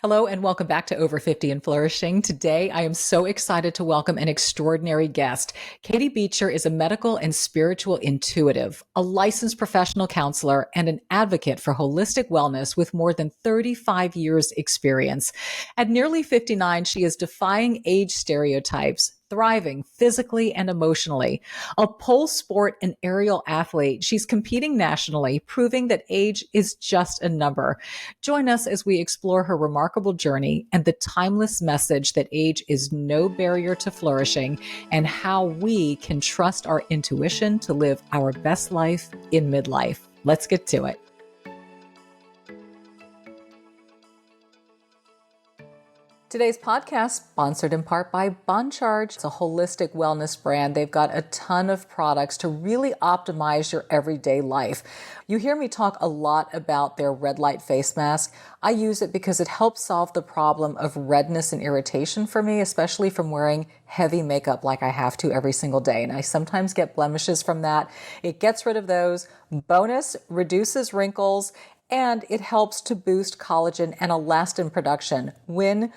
Hello and welcome back to Over 50 and Flourishing. Today, I am so excited to welcome an extraordinary guest. Katie Beecher is a medical and spiritual intuitive, a licensed professional counselor, and an advocate for holistic wellness with more than 35 years experience. At nearly 59, she is defying age stereotypes, thriving physically and emotionally. A pole sport and aerial athlete, she's competing nationally, proving that age is just a number. Join us as we explore her remarkable journey and the timeless message that age is no barrier to flourishing, and how we can trust our intuition to live our best life in midlife. Let's get to it. Today's podcast sponsored in part by Boncharge. It's a holistic wellness brand. They've got a ton of products to really optimize your everyday life. You hear me talk a lot about their red light face mask. I use it because it helps solve the problem of redness and irritation for me, especially from wearing heavy makeup like I have to every single day. And I sometimes get blemishes from that. It gets rid of those. Bonus, reduces wrinkles, and it helps to boost collagen and elastin production. Win.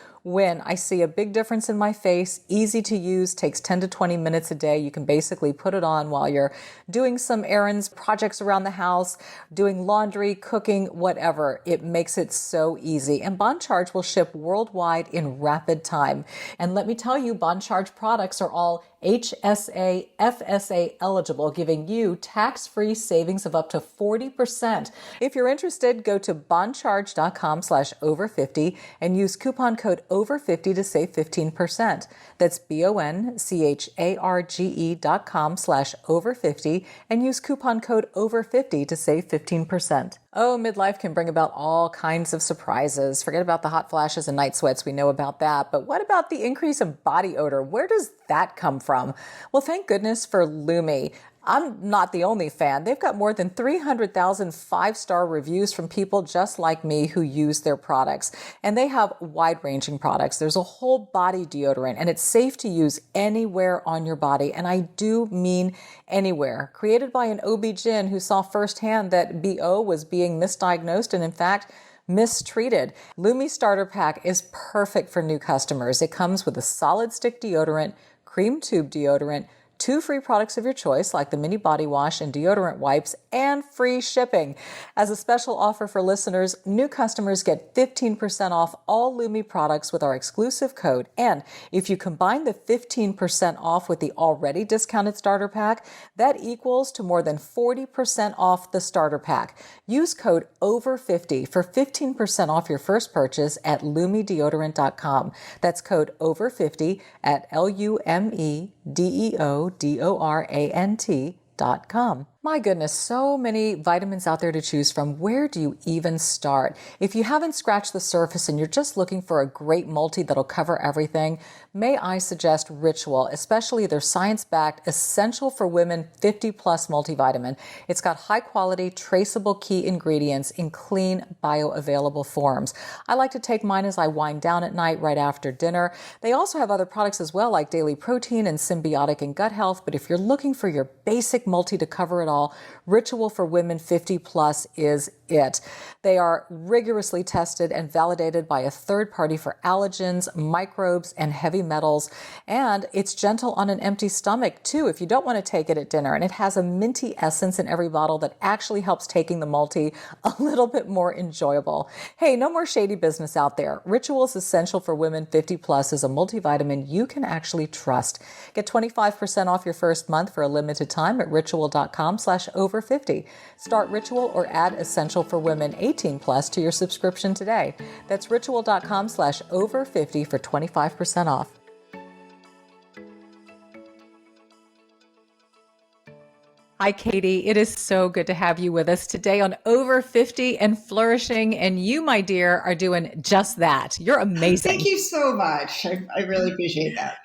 I see a big difference in my face, easy to use, takes 10 to 20 minutes a day. You can basically put it on while you're doing some errands, projects around the house, doing laundry, cooking, whatever. It makes it so easy. And Boncharge will ship worldwide in rapid time. And let me tell you, Boncharge products are all HSA, FSA eligible, giving you tax-free savings of up to 40%. If you're interested, go to boncharge.com/over50 and use coupon code over50 to save 15%. That's boncharge.com/over50 and use coupon code over50 to save 15%. Oh, midlife can bring about all kinds of surprises. Forget about the hot flashes and night sweats. We know about that. But what about the increase in body odor? Where does that come from? Well, thank goodness for Lumi. I'm not the only fan. They've got more than 300,000 five-star reviews from people just like me who use their products. And they have wide-ranging products. There's a whole body deodorant, and it's safe to use anywhere on your body. And I do mean anywhere. Created by an OB-GYN who saw firsthand that BO was being misdiagnosed and, in fact, mistreated. Lumi Starter Pack is perfect for new customers. It comes with a solid stick deodorant, cream tube deodorant, 2 free products of your choice like the mini body wash and deodorant wipes, and free shipping. As a special offer for listeners, new customers get 15% off all Lumi products with our exclusive code. And if you combine the 15% off with the already discounted starter pack, that equals to more than 40% off the starter pack. Use code OVER50 for 15% off your first purchase at lumideodorant.com. That's code OVER50 at LUMEDEODORANT.com. My goodness, so many vitamins out there to choose from. Where do you even start? If you haven't scratched the surface and you're just looking for a great multi that'll cover everything, may I suggest Ritual, especially their science-backed, essential for women 50-plus multivitamin. It's got high-quality, traceable key ingredients in clean, bioavailable forms. I like to take mine as I wind down at night right after dinner. They also have other products as well, like daily protein and symbiotic and gut health. But if you're looking for your basic multi to cover it all, Ritual for women 50 plus is it. They are rigorously tested and validated by a third party for allergens, microbes, and heavy metals. And it's gentle on an empty stomach too if you don't want to take it at dinner. And it has a minty essence in every bottle that actually helps taking the multi a little bit more enjoyable. Hey, no more shady business out there. Ritual's Essential for Women 50 Plus is a multivitamin you can actually trust. Get 25% off your first month for a limited time at ritual.com/over50. Start Ritual or add Essential for Women 18 plus to your subscription today. That's ritual.com/over50 for 25% off. Hi, Katie. It is so good to have you with us today on Over 50 and Flourishing. And you, my dear, are doing just that. You're amazing. Thank you so much. I really appreciate that.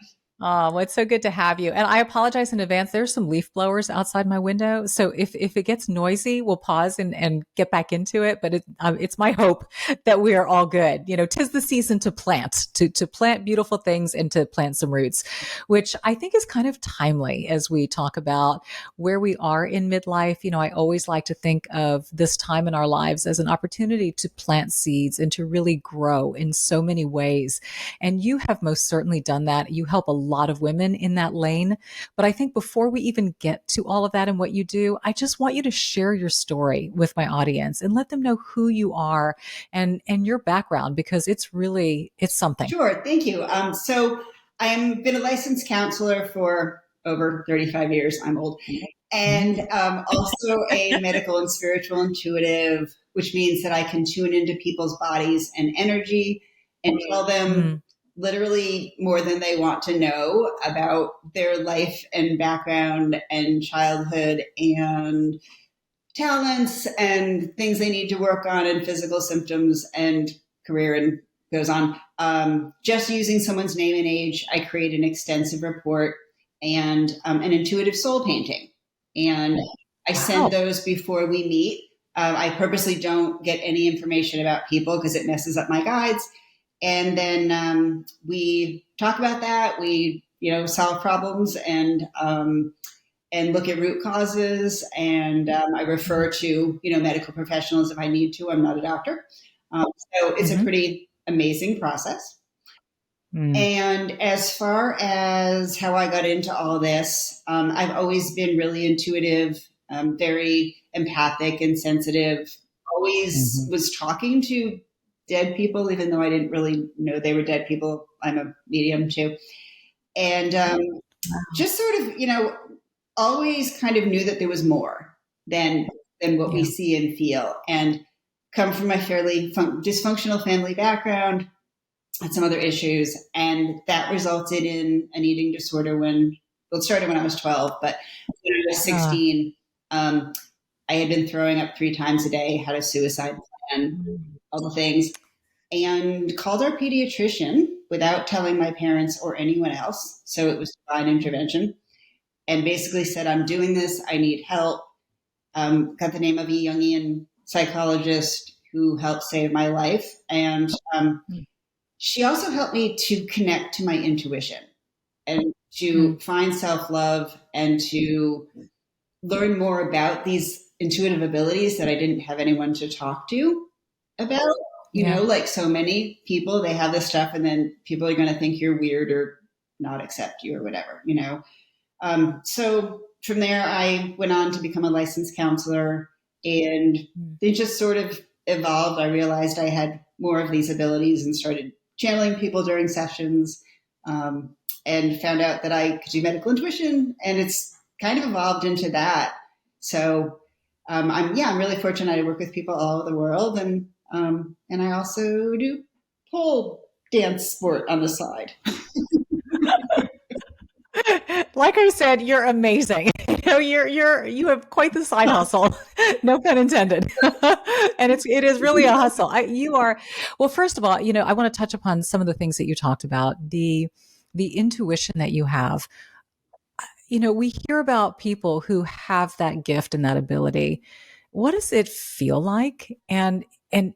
Oh, well, it's so good to have you. And I apologize in advance. There's some leaf blowers outside my window. So if it gets noisy, we'll pause and get back into it. But it's my hope that we are all good. You know, 'tis the season to plant, to plant beautiful things and to plant some roots, which I think is kind of timely as we talk about where we are in midlife. You know, I always like to think of this time in our lives as an opportunity to plant seeds and to really grow in so many ways. And you have most certainly done that. You help a lot of women in that lane. But I think before we even get to all of that and what you do, I just want you to share your story with my audience and let them know who you are and your background, because it's something. Sure. Thank you. So I've been a licensed counselor for over 35 years. I'm old. And also a medical and spiritual intuitive, which means that I can tune into people's bodies and energy and tell them literally more than they want to know about their life and background and childhood and talents and things they need to work on and physical symptoms and career and goes on. Just using someone's name and age, I create an extensive report and an intuitive soul painting. And I send those before we meet. I purposely don't get any information about people because it messes up my guides. And then we talk about that. We, solve problems and look at root causes. And I refer to, medical professionals if I need to. I'm not a doctor. So it's a pretty amazing process. And as far as how I got into all this, I've always been really intuitive, very empathic and sensitive, always was talking to dead people, even though I didn't really know they were dead people. I'm a medium too. And just sort of, always kind of knew that there was more than what we see and feel, and come from a fairly dysfunctional family background, had some other issues, and that resulted in an eating disorder it started when I was 12, but when I was 16, I had been throwing up 3 times a day, had a suicide plan, all the things, and called our pediatrician without telling my parents or anyone else. So it was divine intervention, and basically said, I'm doing this, I need help. Got the name of a Jungian psychologist who helped save my life. And she also helped me to connect to my intuition and to find self-love and to learn more about these intuitive abilities that I didn't have anyone to talk to about. Like so many people, they have this stuff and then people are going to think you're weird or not accept you or whatever, So from there, I went on to become a licensed counselor, and they just sort of evolved. I realized I had more of these abilities and started channeling people during sessions, and found out that I could do medical intuition, and it's kind of evolved into that. So I'm really fortunate. I work with people all over the world, and I also do pole dance sport on the side. Like I said, you're amazing. You have quite the side hustle, no pun intended. And it is really a hustle. You are, well, first of all, I want to touch upon some of the things that you talked about, the intuition that you have. We hear about people who have that gift and that ability. What does it feel like? And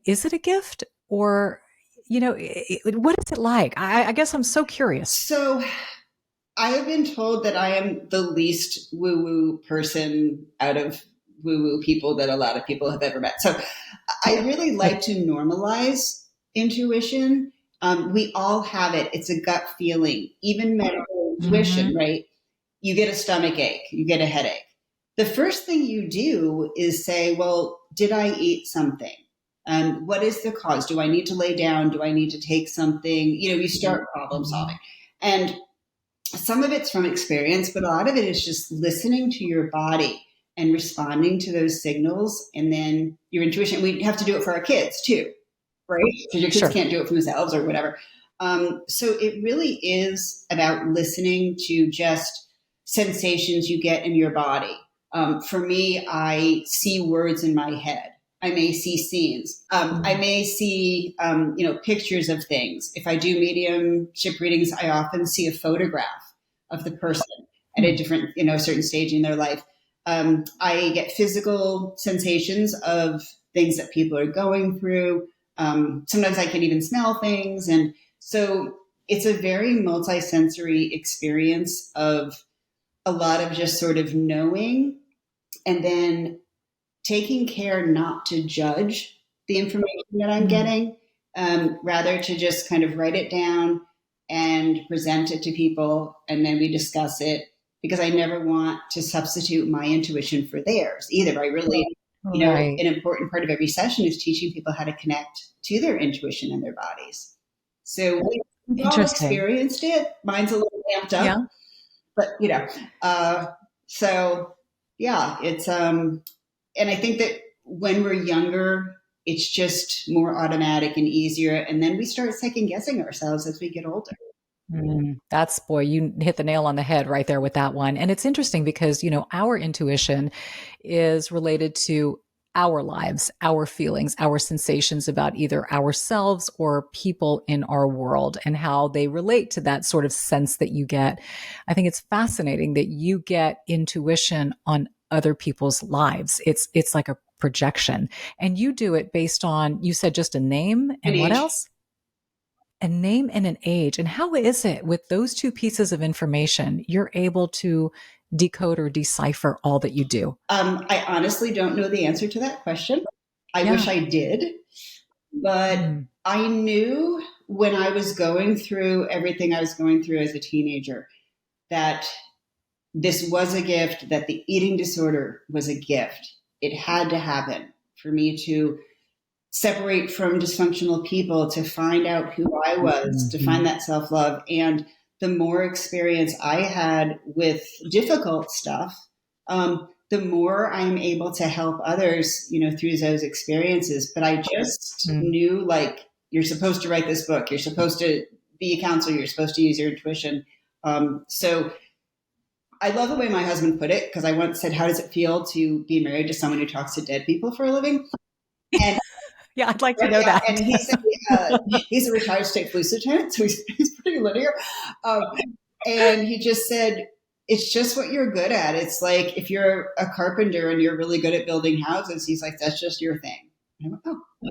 is it a gift, or, what is it like? I guess I'm so curious. So I have been told that I am the least woo-woo person out of woo-woo people that a lot of people have ever met. So I really like to normalize intuition. We all have it. It's a gut feeling, even medical intuition, right? You get a stomach ache, you get a headache. The first thing you do is say, well, did I eat something? What is the cause? Do I need to lay down? Do I need to take something? You start problem solving. And some of it's from experience, but a lot of it is just listening to your body and responding to those signals, and then your intuition. We have to do it for our kids too, right? Because your kids can't do it for themselves or whatever. So it really is about listening to just sensations you get in your body. For me, I see words in my head. I may see scenes. I may see, pictures of things. If I do mediumship readings, I often see a photograph. of the person at a different, certain stage in their life. I get physical sensations of things that people are going through. Sometimes I can even smell things. And so it's a very multisensory experience of a lot of just sort of knowing and then taking care not to judge the information that I'm getting, rather to just kind of write it down and present it to people, and then we discuss it, because I never want to substitute my intuition for theirs either. I really, Right. an important part of every session is teaching people how to connect to their intuition and their bodies. So we've all Interesting. experienced it. Mine's a little amped up, Yeah. but so yeah, it's and I think that when we're younger, it's just more automatic and easier, and then we start second guessing ourselves as we get older. That's, boy, you hit the nail on the head right there with that one. And it's interesting because, our intuition is related to our lives, our feelings, our sensations about either ourselves or people in our world and how they relate to that sort of sense that you get. I think it's fascinating that you get intuition on other people's lives. It's like a projection, and you do it based on, you said, just a name And and what age. else? A name and an age. And how is it with those two pieces of information, you're able to decode or decipher all that you do? I honestly don't know the answer to that question. I wish I did, but I knew when I was going through everything I was going through as a teenager that this was a gift, that the eating disorder was a gift. It had to happen for me to separate from dysfunctional people, to find out who I was, to find that self-love. And the more experience I had with difficult stuff, the more I'm able to help others, through those experiences. But I just knew, like, you're supposed to write this book. You're supposed to be a counselor. You're supposed to use your intuition. So I love the way my husband put it, because I once said, how does it feel to be married to someone who talks to dead people for a living? And Yeah, I'd like to know that. and he said he's a retired state police lieutenant, so he's pretty linear. And he just said, it's just what you're good at. It's like if you're a carpenter and you're really good at building houses, he's like, that's just your thing. And I went, oh,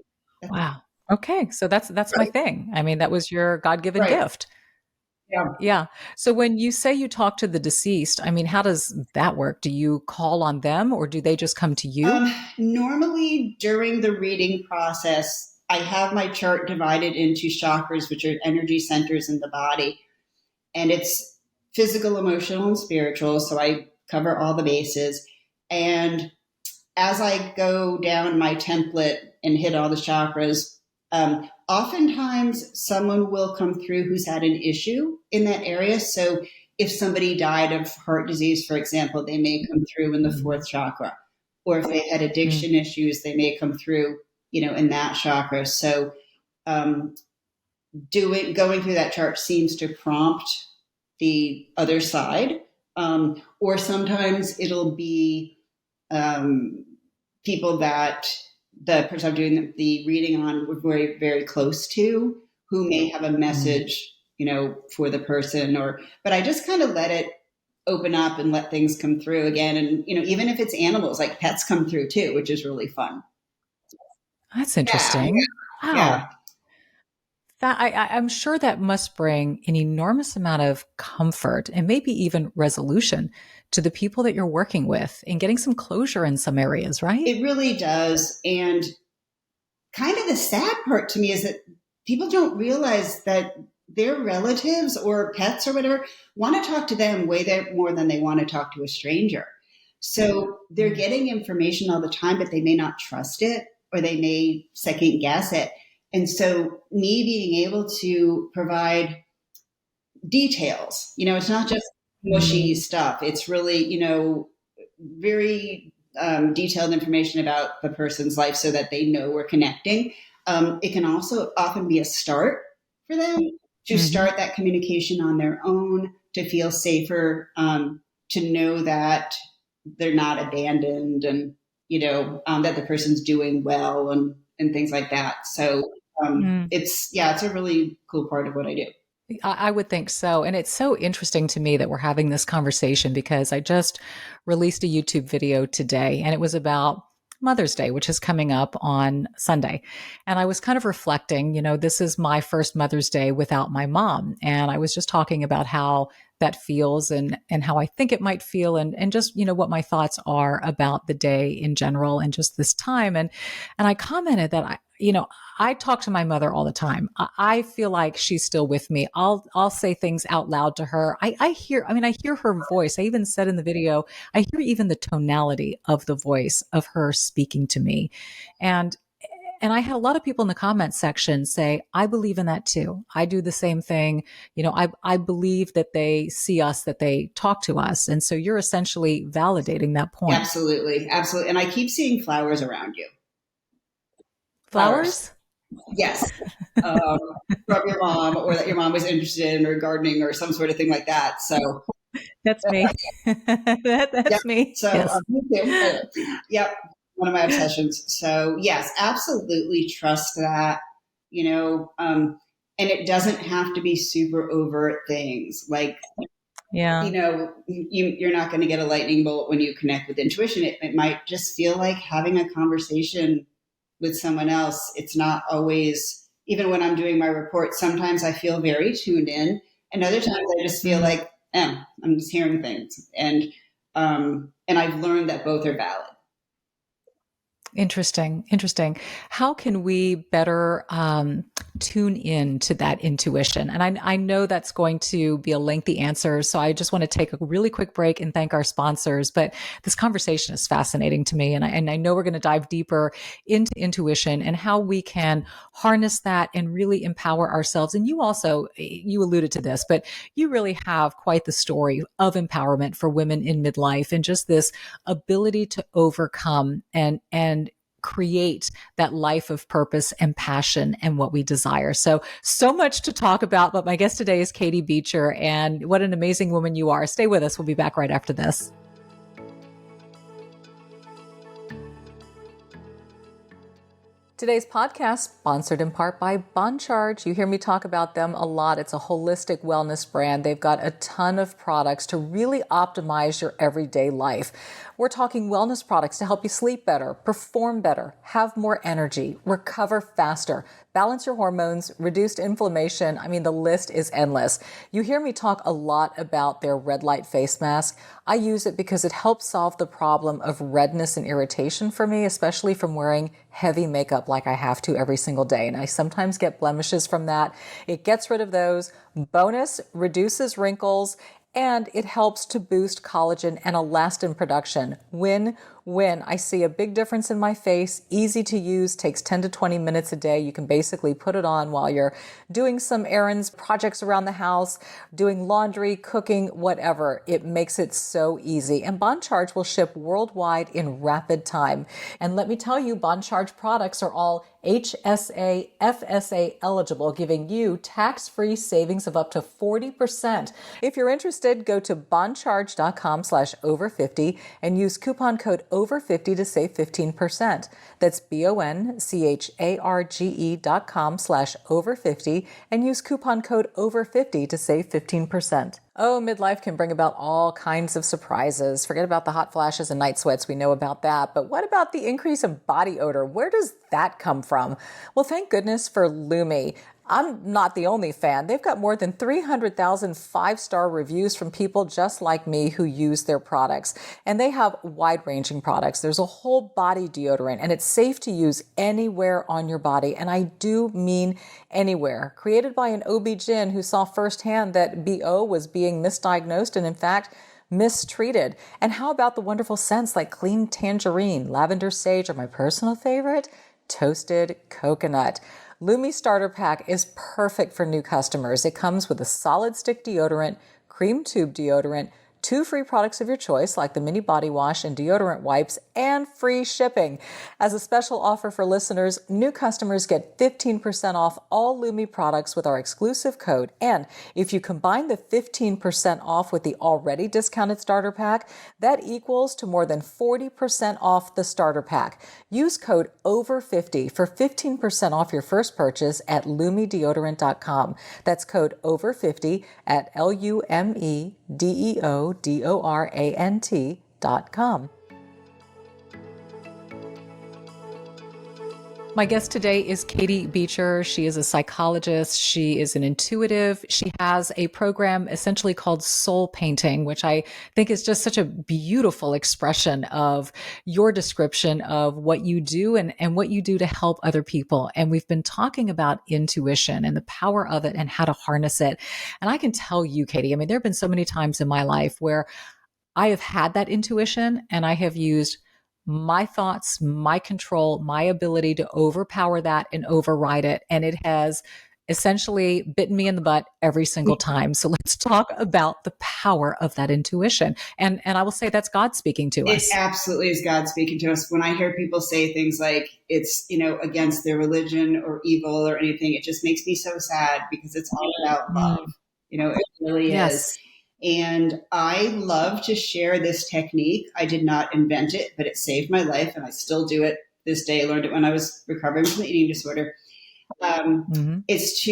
Wow. Okay. So that's my thing. I mean, that was your God-given right. gift. Yeah. Yeah. So when you say you talk to the deceased, I mean, how does that work? Do you call on them or do they just come to you? Normally during the reading process, I have my chart divided into chakras, which are energy centers in the body. And it's physical, emotional, and spiritual. So I cover all the bases. And as I go down my template and hit all the chakras, oftentimes someone will come through who's had an issue in that area. So if somebody died of heart disease, for example, they may come through in the fourth chakra. Or if they had addiction issues, they may come through, in that chakra. So going through that chart seems to prompt the other side. Or sometimes it'll be people that the person I'm doing the reading on we're very, very close to, who may have a message, for the person. But I just kind of let it open up and let things come through again. And, even if it's animals, like pets come through too, which is really fun. That's Yeah. interesting. Yeah. Wow. That I'm sure that must bring an enormous amount of comfort and maybe even resolution to the people that you're working with and getting some closure in some areas, right? It really does. And kind of the sad part to me is that people don't realize that their relatives or pets or whatever want to talk to them way more than they want to talk to a stranger. So they're getting information all the time, but they may not trust it, or they may second guess it. And so me being able to provide details, it's not just mushy stuff. It's really, very detailed information about the person's life so that they know we're connecting. It can also often be a start for them to start that communication on their own, to feel safer, to know that they're not abandoned, and, that the person's doing well, and things like that. So it's a really cool part of what I do. I would think so. And it's so interesting to me that we're having this conversation because I just released a YouTube video today and it was about Mother's Day, which is coming up on Sunday. And I was kind of reflecting, this is my first Mother's Day without my mom. And I was just talking about how that feels and how I think it might feel and just, what my thoughts are about the day in general and just this time. And I commented that I talk to my mother all the time. I feel like she's still with me. I'll say things out loud to her. I hear her voice. I even said in the video, I hear even the tonality of the voice of her speaking to me. And I had a lot of people in the comments section say, I believe in that too. I do the same thing. I believe that they see us, that they talk to us. And so you're essentially validating that point. Absolutely. Absolutely. And I keep seeing flowers around you. Flowers? Yes. From your mom, or that your mom was interested in, or gardening or some sort of thing like that. So that's me. That's me. So yes. Me too. Yep. One of my obsessions. So yes, absolutely trust that, and it doesn't have to be super overt things like, you're not going to get a lightning bolt when you connect with intuition. It might just feel like having a conversation with someone else. It's not always, even when I'm doing my report, sometimes I feel very tuned in, and other times I just feel like, I'm just hearing things. And I've learned that both are valid. Interesting. How can we better tune in to that intuition? And I know that's going to be a lengthy answer, so I just want to take a really quick break and thank our sponsors. But this conversation is fascinating to me, and I know we're going to dive deeper into intuition and how we can harness that and really empower ourselves. And you alluded to this, but you really have quite the story of empowerment for women in midlife and just this ability to overcome and create that life of purpose and passion and what we desire. So much to talk about, but my guest today is Katie Beecher, and what an amazing woman you are. Stay with us. We'll be back right after this. Today's podcast sponsored in part by BonCharge. You hear me talk about them a lot. It's a holistic wellness brand. They've got a ton of products to really optimize your everyday life. We're talking wellness products to help you sleep better, perform better, have more energy, recover faster, balance your hormones, reduce inflammation. I mean, the list is endless. You hear me talk a lot about their red light face mask. I use it because it helps solve the problem of redness and irritation for me, especially from wearing heavy makeup like I have to every single day. And I sometimes get blemishes from that. It gets rid of those. Bonus, reduces wrinkles, and it helps to boost collagen and elastin production. When I see a big difference in my face, easy to use, takes 10 to 20 minutes a day. You can basically put it on while you're doing some errands, projects around the house, doing laundry, cooking, whatever. It makes it so easy. And BonCharge will ship worldwide in rapid time. And let me tell you, BonCharge products are all HSA, FSA eligible, giving you tax-free savings of up to 40%. If you're interested, go to boncharge.com/over50 and use coupon code over50 to save 15%. That's boncharge.com/over50 and use coupon code over50 to save 15%. Oh, midlife can bring about all kinds of surprises. Forget about the hot flashes and night sweats. We know about that. But what about the increase in body odor? Where does that come from? Well, thank goodness for Lumi. I'm not the only fan. They've got more than 300,000 five-star reviews from people just like me who use their products. And they have wide-ranging products. There's a whole body deodorant, and it's safe to use anywhere on your body. And I do mean anywhere. Created by an OB-GYN who saw firsthand that BO was being misdiagnosed and, in fact, mistreated. And how about the wonderful scents like clean tangerine, lavender sage, or my personal favorite, toasted coconut? Lumi Starter Pack is perfect for new customers. It comes with a solid stick deodorant, cream tube deodorant, 2 free products of your choice, like the mini body wash and deodorant wipes, and free shipping. As a special offer for listeners, new customers get 15% off all Lumi products with our exclusive code. And if you combine the 15% off with the already discounted starter pack, that equals to more than 40% off the starter pack. Use code OVER50 for 15% off your first purchase at lumideodorant.com. That's code OVER50 at LUMEDEODORANT.com. My guest today is Katie Beecher. She is a psychologist. She is an intuitive. She has a program essentially called Soul Painting, which I think is just such a beautiful expression of your description of what you do and what you do to help other people. And we've been talking about intuition and the power of it and how to harness it. And I can tell you, Katie, I mean, there have been so many times in my life where I have had that intuition and I have used my thoughts, my control, my ability to overpower that and override it. And it has essentially bitten me in the butt every single time. So let's talk about the power of that intuition. And I will say that's God speaking to us. It absolutely is God speaking to us. When I hear people say things like it's, against their religion or evil or anything, it just makes me so sad because it's all about love. It really is. And I love to share this technique. I did not invent it, but it saved my life, and I still do it this day. I learned it when I was recovering from the eating disorder. It's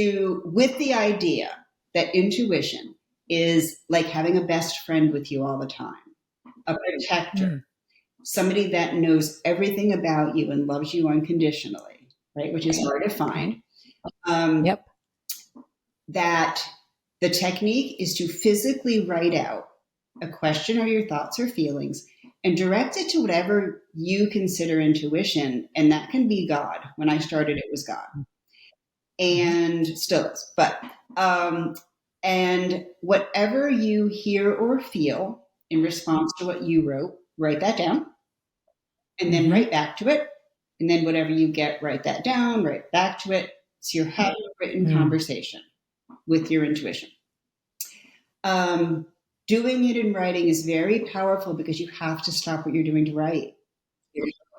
with the idea that intuition is like having a best friend with you all the time, a protector, somebody that knows everything about you and loves you unconditionally, right? Which is hard to find. That the technique is to physically write out a question or your thoughts or feelings and direct it to whatever you consider intuition. And that can be God. When I started, it was God. And still is. But, and whatever you hear or feel in response to what you wrote, write that down and then write back to it. And then whatever you get, write that down, write back to it. So you're having a written conversation with your intuition. Doing it in writing is very powerful because you have to stop what you're doing to write.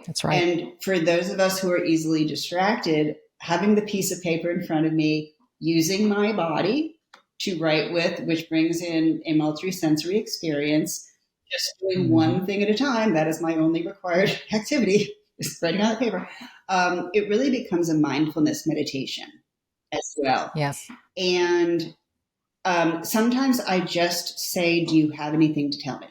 That's right. And for those of us who are easily distracted, having the piece of paper in front of me, using my body to write with, which brings in a multi-sensory experience, just doing one thing at a time, that is my only required activity, is writing on the paper. It really becomes a mindfulness meditation as well. Yes. And sometimes I just say, do you have anything to tell me?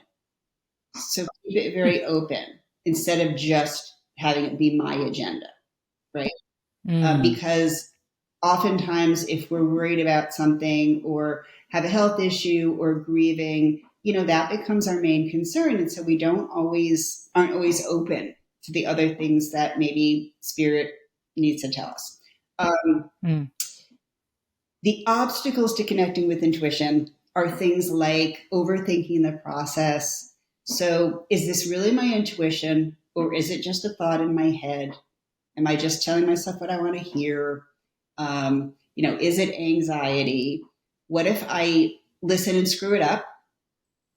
So keep it very open instead of just having it be my agenda, right? Because oftentimes if we're worried about something or have a health issue or grieving, that becomes our main concern. And so we aren't always open to the other things that maybe spirit needs to tell us. The obstacles to connecting with intuition are things like overthinking the process. So is this really my intuition, or is it just a thought in my head? Am I just telling myself what I want to hear? Is it anxiety? What if I listen and screw it up?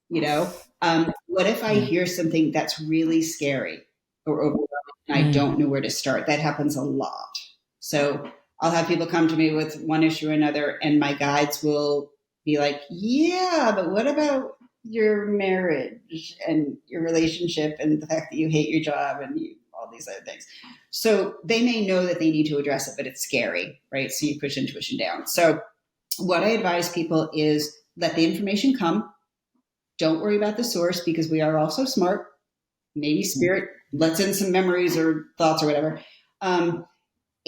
What if I hear something that's really scary or overwhelming and I don't know where to start? That happens a lot. So I'll have people come to me with one issue or another, and my guides will be like, yeah, but what about your marriage and your relationship and the fact that you hate your job and all these other things? So they may know that they need to address it, but it's scary, right? So you push intuition down. So what I advise people is let the information come. Don't worry about the source because we are all so smart. Maybe spirit lets in some memories or thoughts or whatever.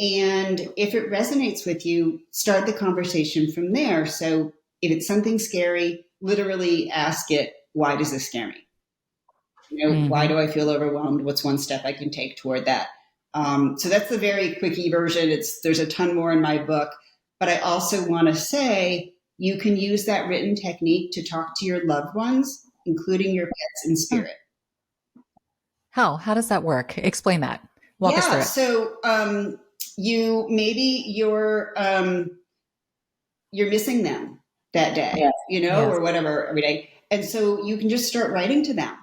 And if it resonates with you, start the conversation from there. So if it's something scary, literally ask it, why does this scare me? Why do I feel overwhelmed? What's one step I can take toward that? So that's the very quickie version. There's a ton more in my book, but I also want to say you can use that written technique to talk to your loved ones, including your pets in spirit. How does that work? Explain that. Walk us through it. So, you're missing them that day, or whatever every day. And so you can just start writing to them.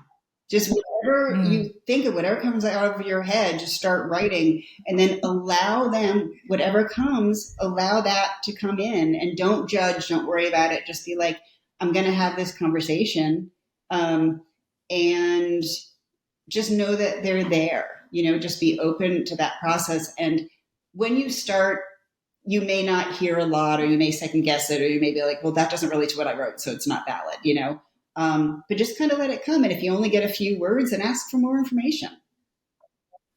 Just whatever you think of, whatever comes out of your head, just start writing, and then allow them, whatever comes, allow that to come in, and don't judge, don't worry about it. Just be like, I'm going to have this conversation. And just know that they're there, just be open to that process. And when you start, you may not hear a lot, or you may second guess it, or you may be like, well, that doesn't relate to what I wrote, so it's not valid, but just kind of let it come. And if you only get a few words, then ask for more information.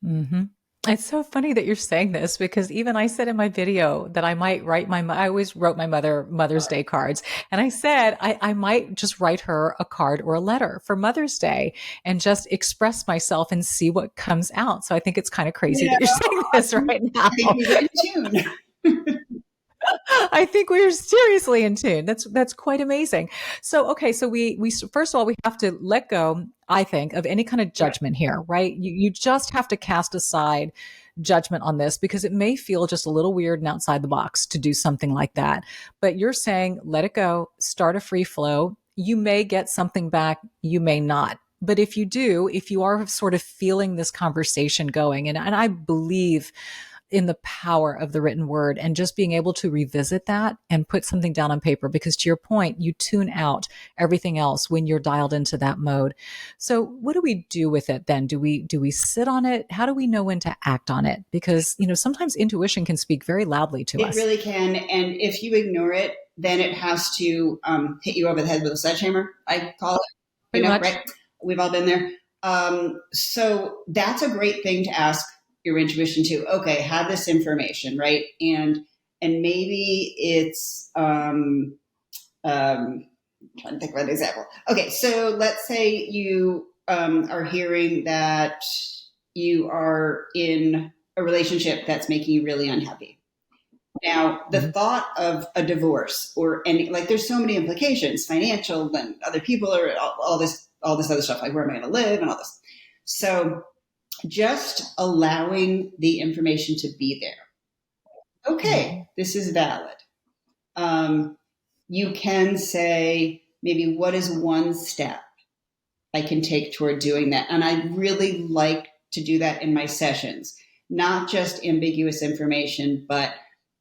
Mm-hmm. It's so funny that you're saying this, because even I said in my video that I might write I always wrote my Mother's Day cards. And I said, I might just write her a card or a letter for Mother's Day and just express myself and see what comes out. So I think it's kind of crazy that you're saying this right now. I think we're in tune. I think we're seriously in tune. That's quite amazing. So, okay. So we first of all, we have to let go, I think, of any kind of judgment here, right? You just have to cast aside judgment on this, because it may feel just a little weird and outside the box to do something like that. But you're saying, let it go, start a free flow. You may get something back, you may not. But if you do, if you are sort of feeling this conversation going, and I believe in the power of the written word, and just being able to revisit that and put something down on paper, because to your point, you tune out everything else when you're dialed into that mode. So what do we do with it then? Do we sit on it? How do we know when to act on it? Because, sometimes intuition can speak very loudly to us. It really can. And if you ignore it, then it has to hit you over the head with a sledgehammer, I call it. Pretty much. Right? We've all been there. So that's a great thing to ask your intuition to. Okay, have this information, right? And maybe it's trying to think of an example. Okay, so let's say you are hearing that you are in a relationship that's making you really unhappy. Now, the thought of a divorce or any, there's so many implications, financial and other people, or all this other stuff, like where am I going to live and all this. So just allowing the information to be there. Okay, this is valid. You can say, maybe, what is one step I can take toward doing that? And I really like to do that in my sessions, not just ambiguous information, but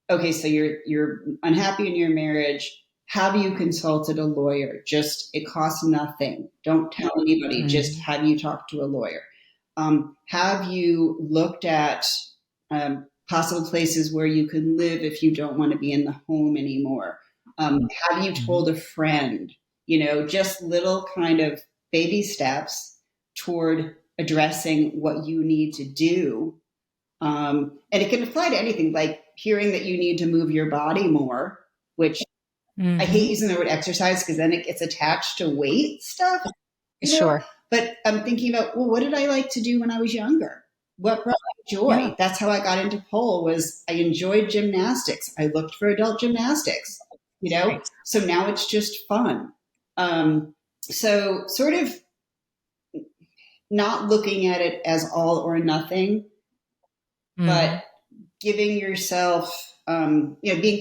okay, so you're unhappy in your marriage. Have you consulted a lawyer? It costs nothing. Don't tell anybody. Just have you talked to a lawyer? Have you looked at possible places where you can live if you don't want to be in the home anymore? Have you told a friend? Just little kind of baby steps toward addressing what you need to do. And it can apply to anything, like hearing that you need to move your body more, which I hate using the word exercise because then it gets attached to weight stuff. Sure. But I'm thinking about, well, what did I like to do when I was younger? What brought me joy? Yeah. That's how I got into pole. Was I enjoyed gymnastics. I looked for adult gymnastics, Right. So now it's just fun. So sort of not looking at it as all or nothing, but giving yourself, being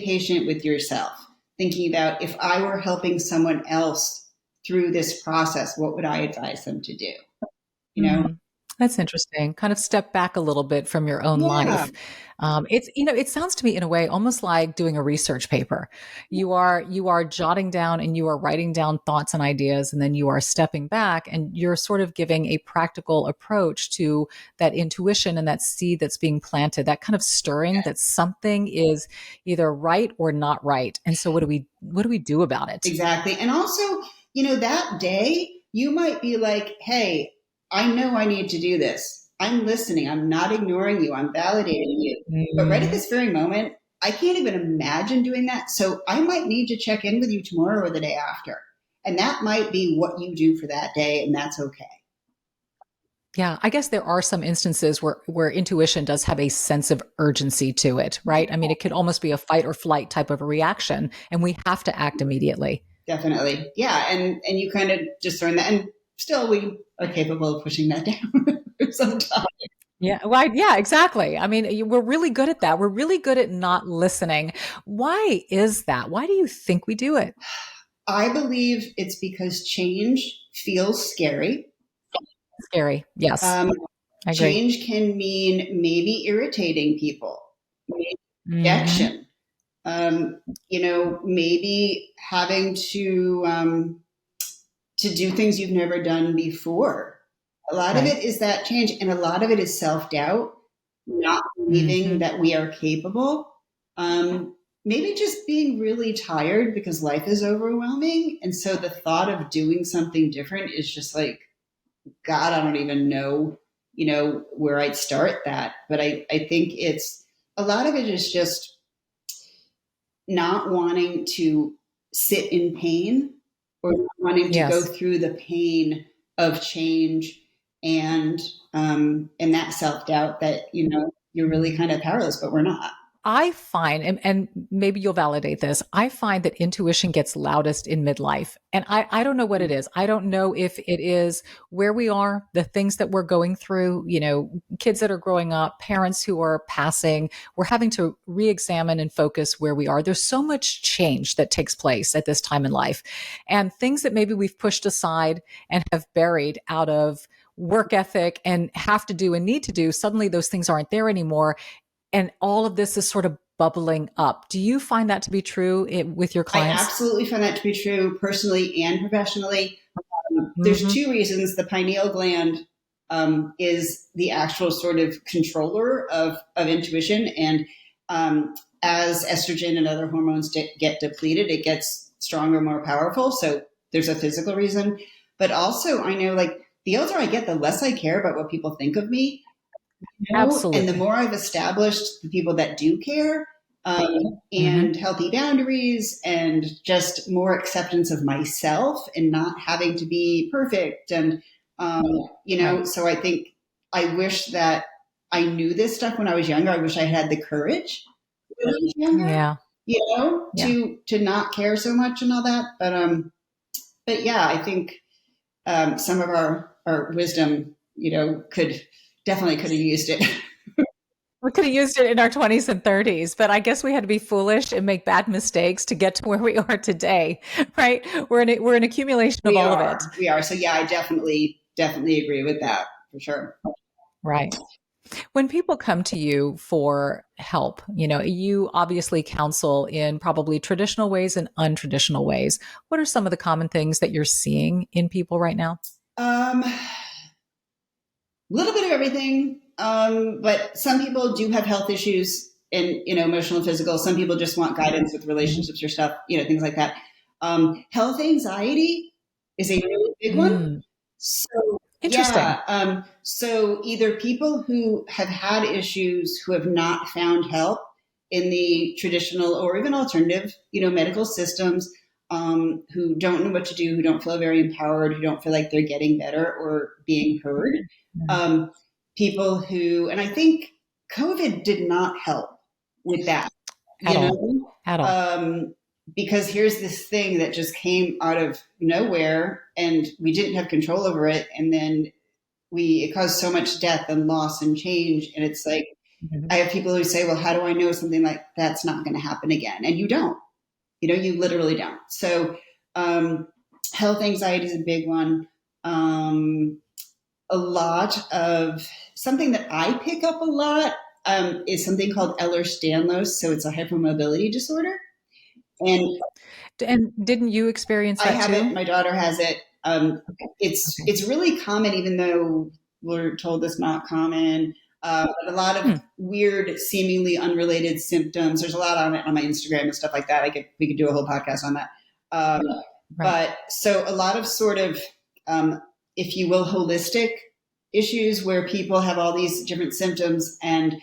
patient with yourself, thinking about, if I were helping someone else through this process, what would I advise them to do? That's interesting. Kind of step back a little bit from your own life. It sounds to me in a way almost like doing a research paper. You are jotting down and you are writing down thoughts and ideas, and then you are stepping back and you're sort of giving a practical approach to that intuition and that seed that's being planted, that kind of stirring that something is either right or not right. And so what do we do about it? Exactly. And also, that day you might be like, hey, I know I need to do this. I'm listening. I'm not ignoring you. I'm validating you. But right at this very moment, I can't even imagine doing that. So I might need to check in with you tomorrow or the day after. And that might be what you do for that day. And that's okay. Yeah, I guess there are some instances where intuition does have a sense of urgency to it, right? I mean, it could almost be a fight or flight type of a reaction, and we have to act immediately. Definitely. Yeah. And you kind of just learn that. And still, we are capable of pushing that down sometimes. Yeah. Well, yeah, exactly. I mean, we're really good at that. We're really good at not listening. Why is that? Why do you think we do it? I believe it's because change feels scary. Scary. Yes. I agree. Change can mean maybe irritating people, maybe Mm-hmm. rejection, maybe having to do things you've never done before. A lot of Right. it is that change, and a lot of it is self doubt, not believing Mm-hmm. that we are capable. Maybe just being really tired because life is overwhelming. And so the thought of doing something different is just like, God, I don't even know, where I'd start that. But I think it's a lot of it is just not wanting to sit in pain or not wanting to go Yes. through the pain of change and and that self doubt that you're really kind of powerless, but we're not. I find, and maybe you'll validate this, I find that intuition gets loudest in midlife. And I don't know what it is. I don't know if it is where we are, the things that we're going through, kids that are growing up, parents who are passing. We're having to re examine and focus where we are. There's so much change that takes place at this time in life. And things that maybe we've pushed aside and have buried out of work ethic and have to do and need to do, suddenly those things aren't there anymore, and all of this is sort of bubbling up. Do you find that to be true with your I clients? absolutely find that to be true personally and professionally. There's Mm-hmm. two reasons. The pineal gland is the actual sort of controller of intuition. And as estrogen and other hormones get depleted, it gets stronger, more powerful. So there's a physical reason. But also, I know like the older I get, the less I care about what people think of me. And the Absolutely. more I've established the people that do care, Mm-hmm. and healthy boundaries and just more acceptance of myself and not having to be perfect. And, Right. so I think I wish that I knew this stuff when I was younger. I wish I had the courage when I was younger, Yeah. Yeah. to not care so much and all that. But yeah, I think some of our wisdom, could have used it. We could have used it in our 20s and 30s, but I guess we had to be foolish and make bad mistakes to get to where we are today, right? We're an accumulation of We all of it. are. We are. So yeah, I definitely agree with that for sure. Right. When people come to you for help, you obviously counsel in probably traditional ways and untraditional ways. What are some of the common things that you're seeing in people right now? A little bit of everything. But some people do have health issues and, emotional and physical. Some people just want guidance with Mhm. relationships or stuff, things like that. Health anxiety is a really big one. Mm, So interesting. yeah, so either people who have had issues who have not found help in the traditional or even alternative, medical systems, who don't know what to do, who don't feel very empowered, who don't feel like they're getting better or being heard. Mm, Um, People who, and I think COVID did not help with that, at you all. know, At all. um, because here's this thing that just came out of nowhere and we didn't have control over it. And then it caused so much death and loss and change. And it's like, Mhm. I have people who say, well, how do I know something like that's not going to happen again? And you don't, you literally don't. So, health anxiety is a big one. A lot of something that I pick up a lot is something called Ehlers-Danlos. So it's a hypermobility disorder. And And didn't you experience I that have it. too? My daughter has it. It's Okay. it's really common, even though we're told it's not common. But a lot of Hmm. weird, seemingly unrelated symptoms. There's a lot on it on my Instagram and stuff like that. We could do a whole podcast on that. Um, Right. but so a lot of sort of, if you will, holistic issues where people have all these different symptoms and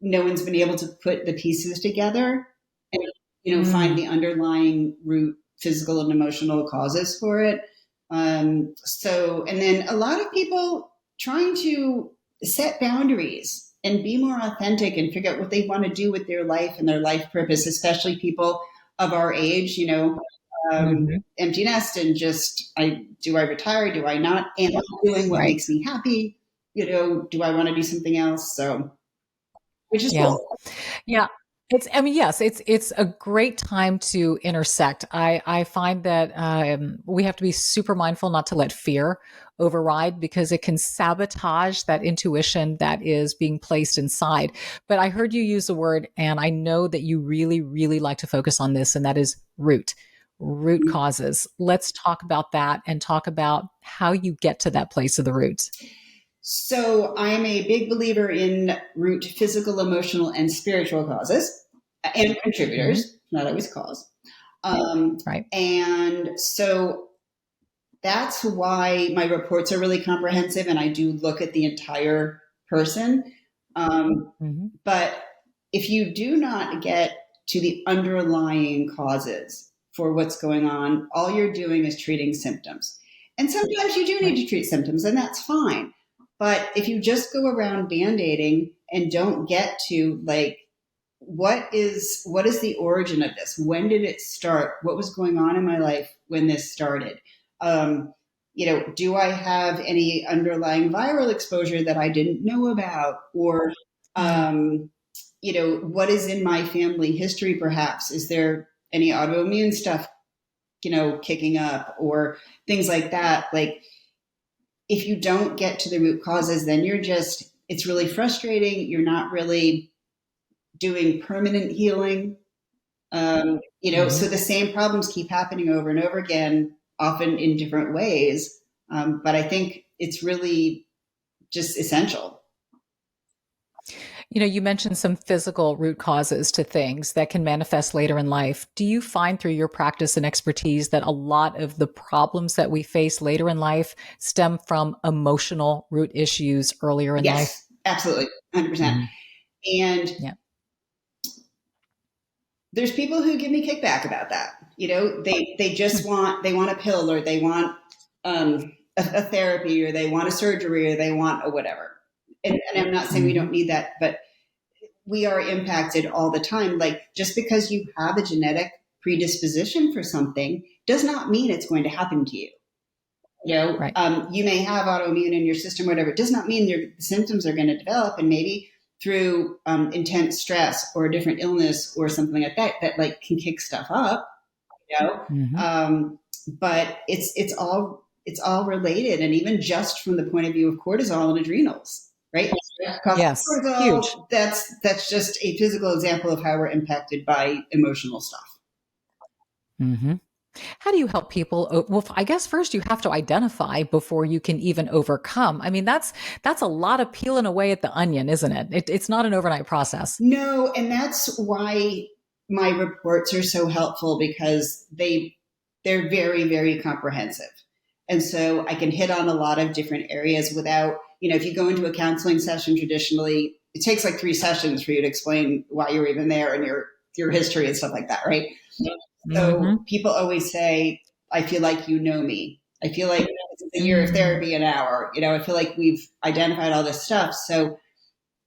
no one's been able to put the pieces together and find Mm, the underlying root physical and emotional causes for it. And then a lot of people trying to set boundaries and be more authentic and figure out what they want to do with their life and their life purpose, especially people of our age, mhm. empty nest and just, do I retire? Do I not? Am I doing what Right. makes me happy? Do I want to do something else? So, which is Yeah. cool. Yeah. Yes, it's a great time to intersect. I find that we have to be super mindful not to let fear override because it can sabotage that intuition that is being placed inside. But I heard you use the word, and I know that you really, really like to focus on this, and that is root causes. Let's talk about that and talk about how you get to that place of the root. So I'm a big believer in root physical, emotional, and spiritual causes and contributors, not always cause. Right. And so that's why my reports are really comprehensive and I do look at the entire person. But if you do not get to the underlying causes for what's going on, all you're doing is treating symptoms. And sometimes you do need to treat symptoms, and that's fine. But if you just go around band-aiding and don't get to like, what is the origin of this? When did it start? What was going on in my life when this started? Do I have any underlying viral exposure that I didn't know about? Or, what is in my family history perhaps? Is there any autoimmune stuff, kicking up or things like that? Like, if you don't get to the root causes, then it's really frustrating. You're not really doing permanent healing. So the same problems keep happening over and over again, often in different ways. But I think it's really just essential. You mentioned some physical root causes to things that can manifest later in life. Do you find through your practice and expertise that a lot of the problems that we face later in life stem from emotional root issues earlier in life? Yes, absolutely. 100%. And there's people who give me kickback about that. They just want a pill, or they want a therapy, or they want a surgery, or they want a whatever. And I'm not saying we don't need that, but we are impacted all the time. Like, just because you have a genetic predisposition for something does not mean it's going to happen to you. You may have autoimmune in your system, whatever. It does not mean the symptoms are going to develop, and maybe through intense stress or a different illness or something like that like can kick stuff up. But it's all related, and even just from the point of view of cortisol and adrenals, right? Yes, cortisol, huge. That's just a physical example of how we're impacted by emotional stuff. How do you help people? Well, I guess first you have to identify before you can even overcome. I mean, that's a lot of peeling away at the onion, isn't it? It's not an overnight process. No, and that's why my reports are so helpful, because they're very, very comprehensive. And so I can hit on a lot of different areas without, if you go into a counseling session traditionally, it takes like 3 sessions for you to explain why you're even there and your history and stuff like that, right? So people always say, I feel like you know me. I feel like it's a year of therapy an hour. I feel like we've identified all this stuff. So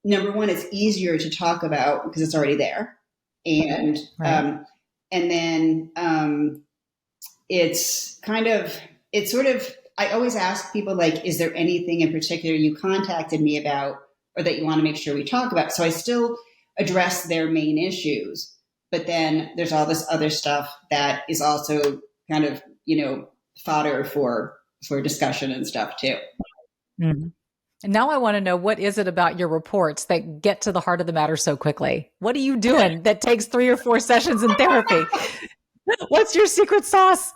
number one, it's easier to talk about because it's already there. And then I always ask people, like, is there anything in particular you contacted me about or that you want to make sure we talk about? So I still address their main issues, but then there's all this other stuff that is also kind of, fodder for discussion and stuff too. And now I want to know, what is it about your reports that get to the heart of the matter so quickly? What are you doing that takes 3 or 4 sessions in therapy? What's your secret sauce?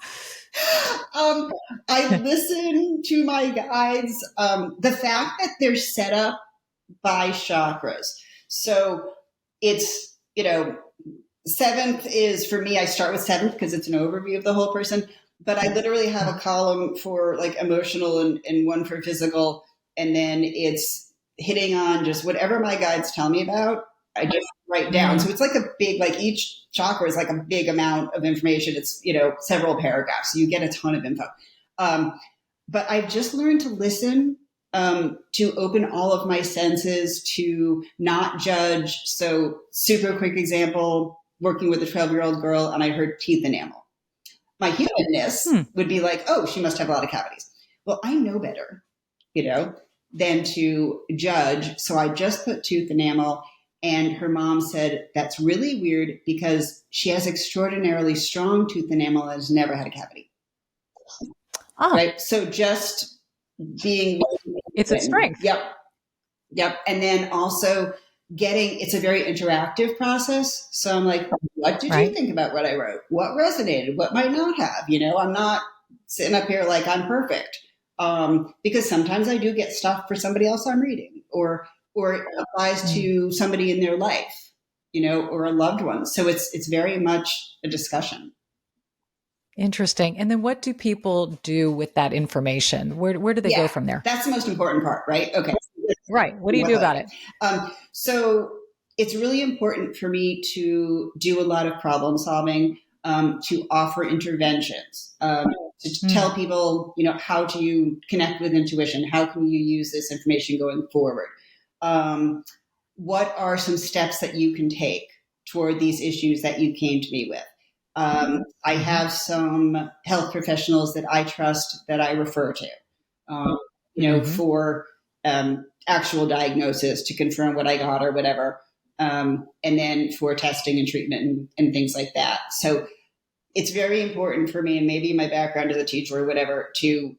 I listen to my guides. The fact that they're set up by chakras. So it's, 7th is, for me, I start with 7th because it's an overview of the whole person. But I literally have a column for like emotional and one for physical. And then it's hitting on just whatever my guides tell me about, I just write down. So it's like a big, like each chakra is like a big amount of information. It's, several paragraphs. So you get a ton of info. But I've just learned to listen, to open all of my senses, to not judge. So super quick example, working with a 12-year-old girl, and I heard teeth enamel. My humanness would be like, oh, she must have a lot of cavities. Well, I know better, than to judge. So I just put tooth enamel. And her mom said, that's really weird because she has extraordinarily strong tooth enamel and has never had a cavity. Ah, Right. So just being, it's a strength. Yep. Yep. And then also it's a very interactive process. So I'm like, what did you think about what I wrote? What resonated? What might not have? I'm not sitting up here like I'm perfect. Because sometimes I do get stuff for somebody else I'm reading, or it applies to somebody in their life, or a loved one. So it's very much a discussion. Interesting. And then what do people do with that information? Where do they go from there? That's the most important part, right? Okay. Right. What do you do about it? So it's really important for me to do a lot of problem solving, to offer interventions, to tell people, how do you connect with intuition? How can you use this information going forward? What are some steps that you can take toward these issues that you came to me with? I have some health professionals that I trust that I refer to, for actual diagnosis to confirm what I got or whatever, and then for testing and treatment and things like that. So it's very important for me, and maybe my background as a teacher or whatever, to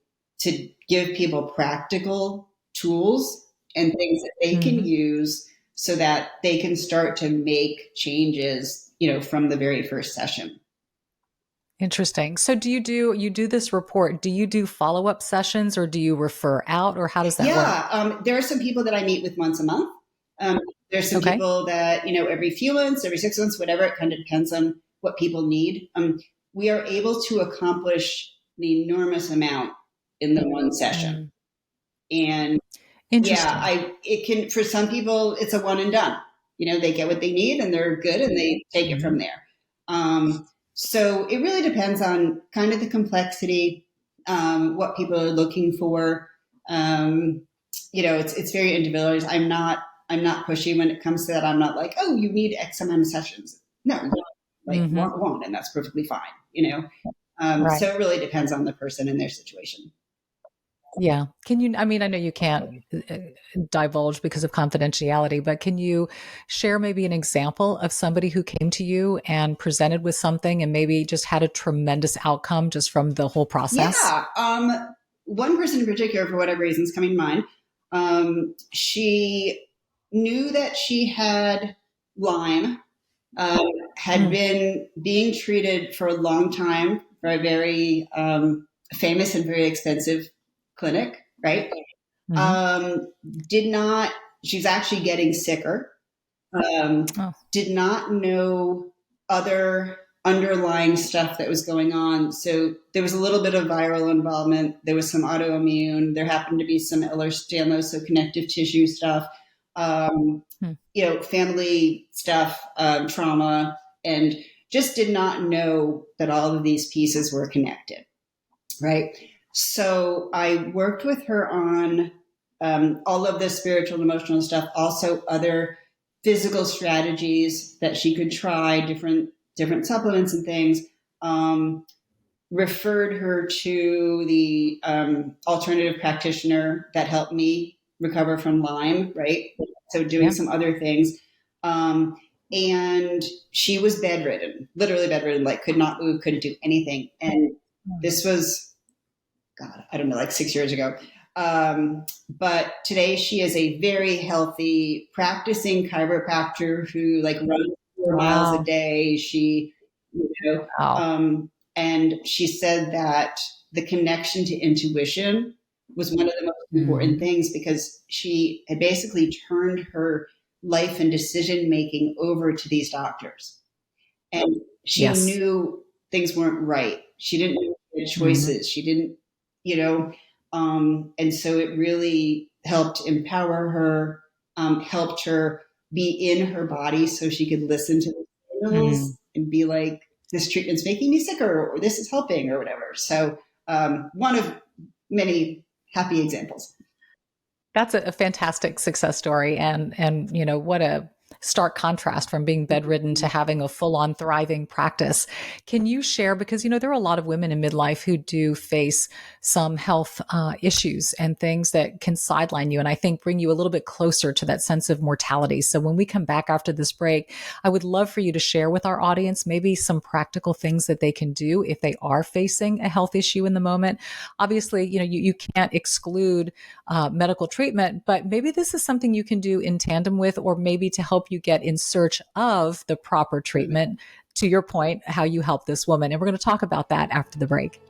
give people practical tools and things that they can use so that they can start to make changes, from the very first session. Interesting. So you do this report, do you do follow-up sessions, or do you refer out, or how does that work? There are some people that I meet with once a month. There's some people that, every few months, every 6 months, whatever. It kind of depends on what people need. We are able to accomplish the enormous amount in the one session. And it can, for some people, it's a one and done. They get what they need and they're good and they take it from there. So it really depends on kind of the complexity, what people are looking for. It's very individualized. I'm not pushy when it comes to that. I'm not like, oh, you need X amount of sessions. No, won't, and that's perfectly fine. So it really depends on the person and their situation. Yeah. I know you can't divulge because of confidentiality, but can you share maybe an example of somebody who came to you and presented with something and maybe just had a tremendous outcome just from the whole process? Yeah. One person in particular, for whatever reasons coming to mind, she knew that she had Lyme, had been being treated for a long time for a very famous and very expensive clinic, right? She's actually getting sicker. Did not know other underlying stuff that was going on. So there was a little bit of viral involvement. There was some autoimmune. There happened to be some Ehlers-Danlos, so connective tissue stuff, family stuff, trauma, and just did not know that all of these pieces were connected, right? So I worked with her on all of the spiritual and emotional stuff, also other physical strategies that she could try, different supplements and things. Referred her to the alternative practitioner that helped me recover from Lyme, right? So doing some other things. And she was bedridden, literally bedridden, like could not move, couldn't do anything. And this was, God, I don't know, like 6 years ago. But today she is a very healthy practicing chiropractor who like runs 4 miles a day. She, and she said that the connection to intuition was one of the most important things, because she had basically turned her life and decision making over to these doctors. And she knew things weren't right. She didn't make the choices. She didn't, and so it really helped empower her, helped her be in her body so she could listen to the signals and be like, this treatment's making me sicker, or this is helping, or whatever. So one of many happy examples. That's a fantastic success story. And what a stark contrast from being bedridden to having a full-on thriving practice. Can you share, because there are a lot of women in midlife who do face some health issues and things that can sideline you, and I think bring you a little bit closer to that sense of mortality. So when we come back after this break, I would love for you to share with our audience maybe some practical things that they can do if they are facing a health issue in the moment. Obviously, you can't exclude medical treatment, but maybe this is something you can do in tandem with, or maybe to help you get in search of the proper treatment. To your point, how you help this woman. And we're going to talk about that after the break.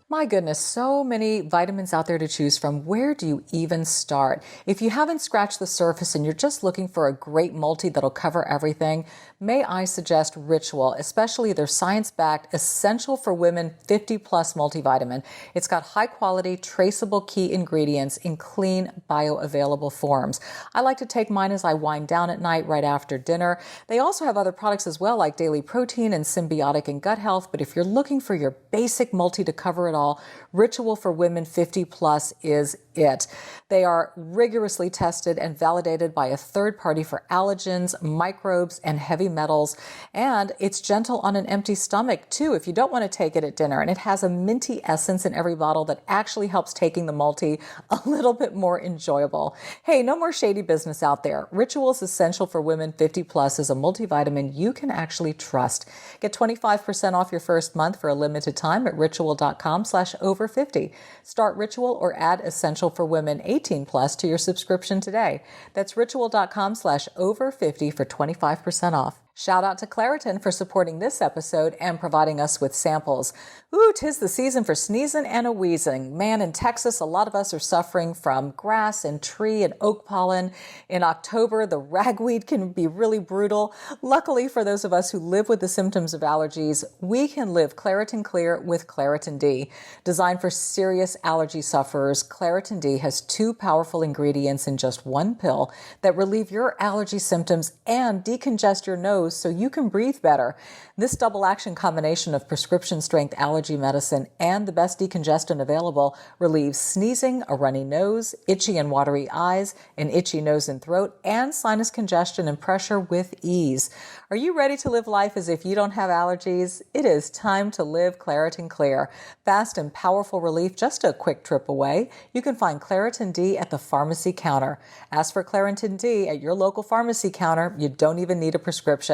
My goodness, so many vitamins out there to choose from. Where do you even start? If you haven't scratched the surface and you're just looking for a great multi that'll cover everything, may I suggest Ritual, especially their science-backed, essential for women 50-plus multivitamin. It's got high-quality, traceable key ingredients in clean, bioavailable forms. I like to take mine as I wind down at night right after dinner. They also have other products as well, like daily protein and symbiotic and gut health. But if you're looking for your basic multi to cover it all, Ritual for women 50 plus is it. They are rigorously tested and validated by a third party for allergens, microbes, and heavy metals. And it's gentle on an empty stomach too, if you don't want to take it at dinner. And it has a minty essence in every bottle that actually helps taking the multi a little bit more enjoyable. Hey, no more shady business out there. Ritual's Essential for Women 50 Plus is a multivitamin you can actually trust. Get 25% off your first month for a limited time at ritual.com/over50. Start Ritual or add Essential for Women 18 Plus to your subscription today. That's ritual.com/over50 for 25% off. Shout out to Claritin for supporting this episode and providing us with samples. Ooh, 'tis the season for sneezing and a wheezing. Man, in Texas, a lot of us are suffering from grass and tree and oak pollen. In October, the ragweed can be really brutal. Luckily, for those of us who live with the symptoms of allergies, we can live Claritin Clear with Claritin D. Designed for serious allergy sufferers, Claritin D has 2 powerful ingredients in just 1 pill that relieve your allergy symptoms and decongest your nose so you can breathe better. This double action combination of prescription strength allergy medicine and the best decongestant available relieves sneezing, a runny nose, itchy and watery eyes, an itchy nose and throat, and sinus congestion and pressure with ease. Are you ready to live life as if you don't have allergies? It is time to live Claritin Clear. Fast and powerful relief just a quick trip away. You can find Claritin D at the pharmacy counter. Ask for Claritin D at your local pharmacy counter. You don't even need a prescription.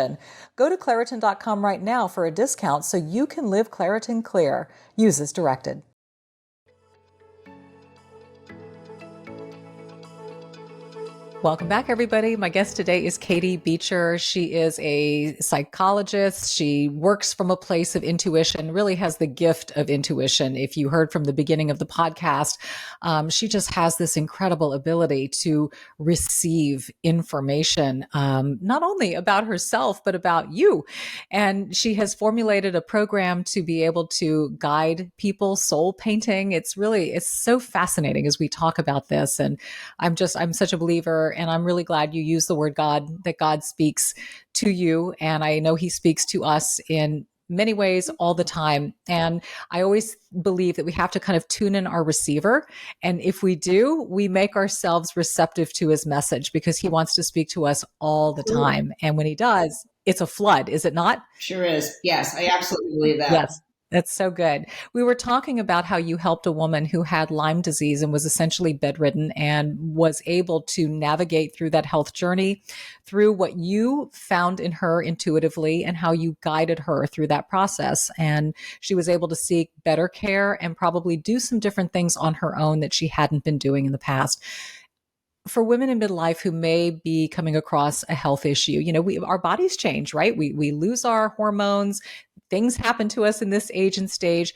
Go to Claritin.com right now for a discount so you can live Claritin Clear. Use as directed. Welcome back, everybody. My guest today is Katie Beecher. She is a psychologist. She works from a place of intuition, really has the gift of intuition. If you heard from the beginning of the podcast, she just has this incredible ability to receive information, not only about herself, but about you. And she has formulated a program to be able to guide people soul painting. It's so fascinating as we talk about this. And I'm such a believer. And I'm really glad you use the word God, that God speaks to you. And I know he speaks to us in many ways all the time. And I always believe that we have to kind of tune in our receiver. And if we do, we make ourselves receptive to his message because he wants to speak to us all the time. And when he does, it's a flood, is it not? Sure is. Yes, I absolutely believe that. Yes. That's so good. We were talking about how you helped a woman who had Lyme disease and was essentially bedridden and was able to navigate through that health journey through what you found in her intuitively and how you guided her through that process. And she was able to seek better care and probably do some different things on her own that she hadn't been doing in the past. For women in midlife who may be coming across a health issue, our bodies change, right? We lose our hormones. Things happen to us in this age and stage.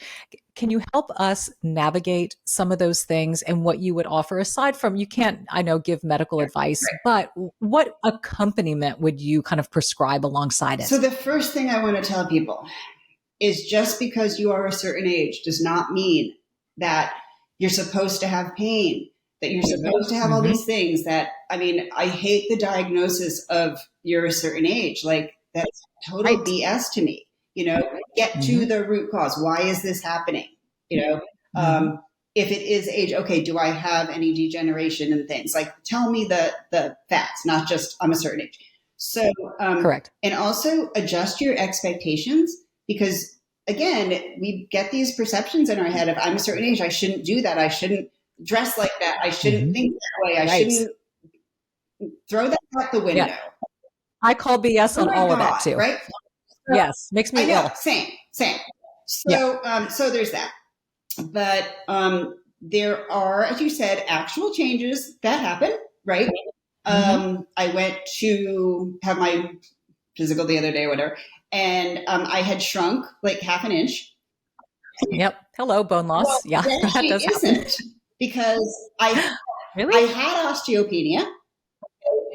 Can you help us navigate some of those things and what you would offer aside from, you can't, I know, give medical advice, but what accompaniment would you kind of prescribe alongside it? So the first thing I want to tell people is just because you are a certain age does not mean that you're supposed to have pain, that you're supposed to have all these things I hate the diagnosis of you're a certain age. Like that's total BS to me. Get to the root cause. Why is this happening? if it is age, okay, do I have any degeneration and things? Like, tell me the facts, not just I'm a certain age. So, Correct. and also adjust your expectations, because again, we get these perceptions in our head of I'm a certain age, I shouldn't do that, I shouldn't dress like that, I shouldn't think that way, I shouldn't throw that out the window. Yeah. I call BS on all of that too. Right? So, yes, makes me ill. Same. So, so there's that. But there are, as you said, actual changes that happen, right? I went to have my physical the other day, or whatever, and I had shrunk like half an inch. Yep. Hello, bone loss. Well, yeah, that does happen. Because I had osteopenia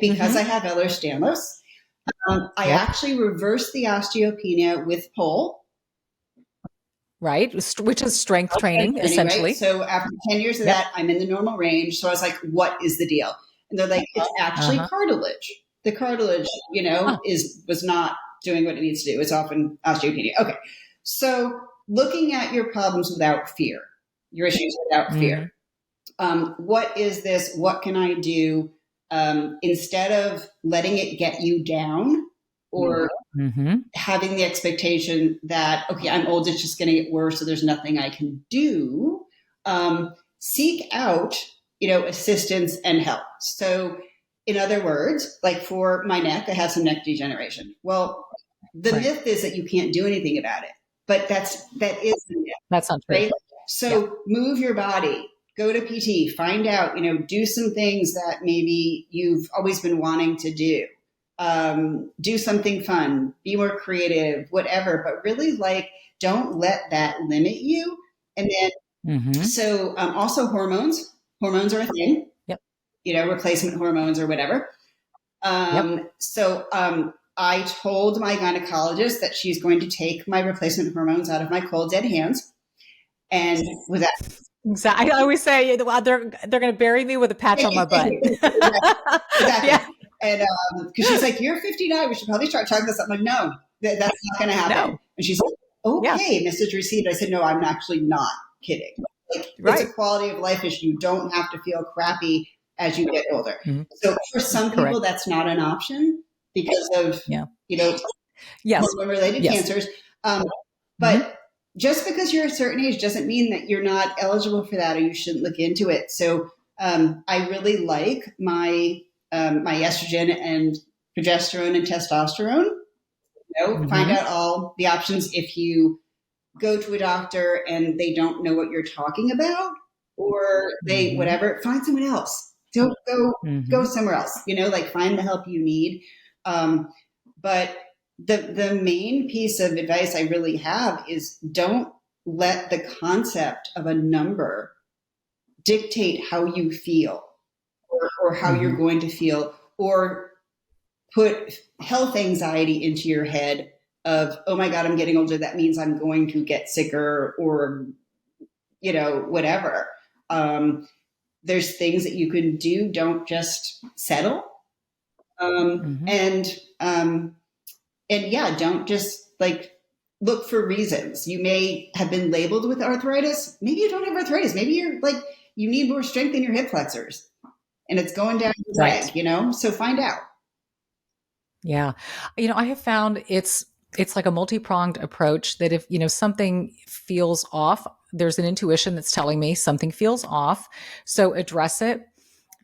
because I have Ehlers-Danlos. I actually reversed the osteopenia with pole. Right, which is strength training, essentially. Right? So after 10 years of that, I'm in the normal range. So I was like, what is the deal? And they're like, it's actually cartilage. The cartilage, was not doing what it needs to do. It's often osteopenia. Okay. So looking at your problems without fear, your issues without fear. What is this? What can I do? Instead of letting it get you down or having the expectation that, okay, I'm old, it's just going to get worse, so there's nothing I can do. Seek out, assistance and help. So in other words, like for my neck, I have some neck degeneration. Well, the myth is that you can't do anything about it, but that is the myth. That's not true. Right? So move your body, go to PT, find out, do some things that maybe you've always been wanting to do. Do something fun, be more creative, whatever, but really don't let that limit you. And then, so also hormones are a thing, replacement hormones or whatever. So I told my gynecologist that she's going to take my replacement hormones out of my cold dead hands. And with that, exactly. I always say they're going to bury me with a patch on my butt. Exactly. Yeah. And because she's like, you're 59, we should probably start talking about something. I'm like, no, that's not going to happen. No. And she's like, okay, message received. I said, no, I'm actually not kidding. It's a quality of life issue. You don't have to feel crappy as you get older. So for some people, that's not an option because of, hormone-related cancers. But just because you're a certain age doesn't mean that you're not eligible for that or you shouldn't look into it. So I really like my estrogen and progesterone and testosterone. Find out all the options. If you go to a doctor and they don't know what you're talking about, or they whatever, find someone else. Don't go somewhere else. Find the help you need. But the main piece of advice I really have is don't let the concept of a number dictate how you feel. Or how you're going to feel, or put health anxiety into your head of, oh my God, I'm getting older. That means I'm going to get sicker or, whatever. There's things that you can do. Don't just settle. And don't just look for reasons. You may have been labeled with arthritis. Maybe you don't have arthritis. Maybe you're you need more strength in your hip flexors. And it's going down your leg, so find out. Yeah. I have found it's like a multi-pronged approach that if, something feels off, there's an intuition that's telling me something feels off. So address it.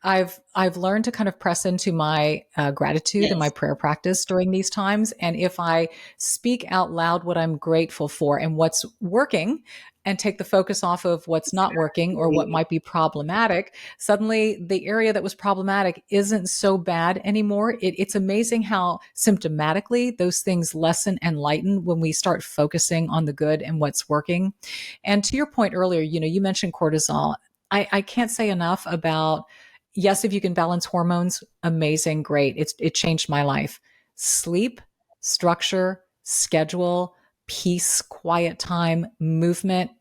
I've learned to kind of press into my gratitude and my prayer practice during these times. And if I speak out loud what I'm grateful for and what's working, and take the focus off of what's not working or what might be problematic, suddenly the area that was problematic isn't so bad anymore. It's amazing how symptomatically those things lessen and lighten when we start focusing on the good and what's working. And to your point earlier, you mentioned cortisol. I can't say enough about, yes, if you can balance hormones, amazing, great. It changed my life. Sleep, structure, schedule, peace, quiet time, movement,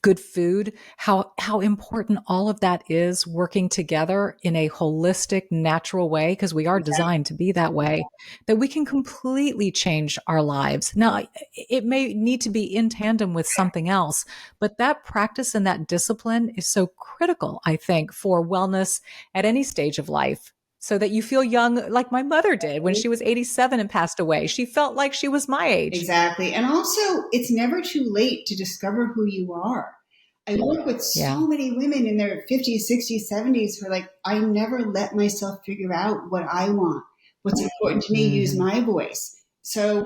good food, how important all of that is working together in a holistic, natural way, because we are designed to be that way, that we can completely change our lives. Now, it may need to be in tandem with something else, but that practice and that discipline is so critical, I think, for wellness at any stage of life. So that you feel young, like my mother did when she was 87 and passed away. She felt like she was my age. Exactly. And also, it's never too late to discover who you are. I work with Yeah. so many women in their 50s, 60s, 70s who are like, I never let myself figure out what I want. What's important to me, use my voice. So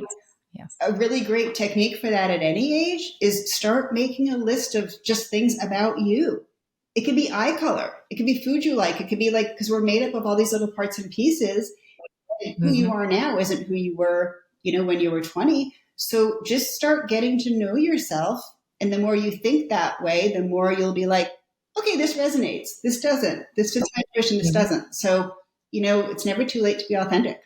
Yes. a really great technique for that at any age is start making a list of just things about you. It could be eye color. It could be food you like. It could be like, because we're made up of all these little parts and pieces. And who you are now isn't who you were, when you were 20. So just start getting to know yourself. And the more you think that way, the more you'll be like, okay, this resonates. This doesn't. This fits my intuition. This doesn't. So, it's never too late to be authentic.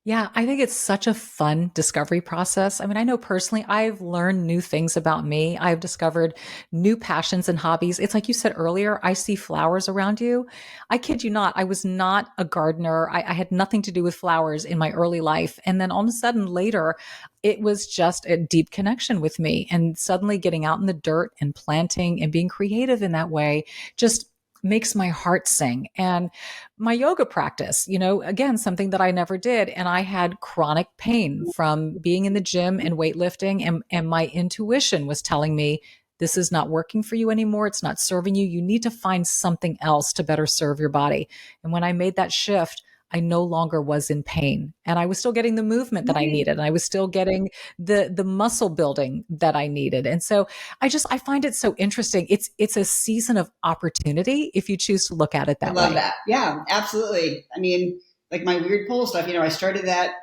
Yeah, I think it's such a fun discovery process. I mean, I know personally, I've learned new things about me. I've discovered new passions and hobbies. It's like you said earlier, I see flowers around you. I kid you not, I was not a gardener. I had nothing to do with flowers in my early life. And then all of a sudden later, it was just a deep connection with me. And suddenly getting out in the dirt and planting and being creative in that way just makes my heart sing. And my yoga practice, again, something that I never did. And I had chronic pain from being in the gym and weightlifting. And my intuition was telling me, this is not working for you anymore. It's not serving you. You need to find something else to better serve your body. And when I made that shift, I no longer was in pain, and I was still getting the movement that I needed. And I was still getting the muscle building that I needed. And so I find it so interesting. It's a season of opportunity if you choose to look at it that way. I love that. Yeah, absolutely. I mean, like my weird pole stuff, I started that.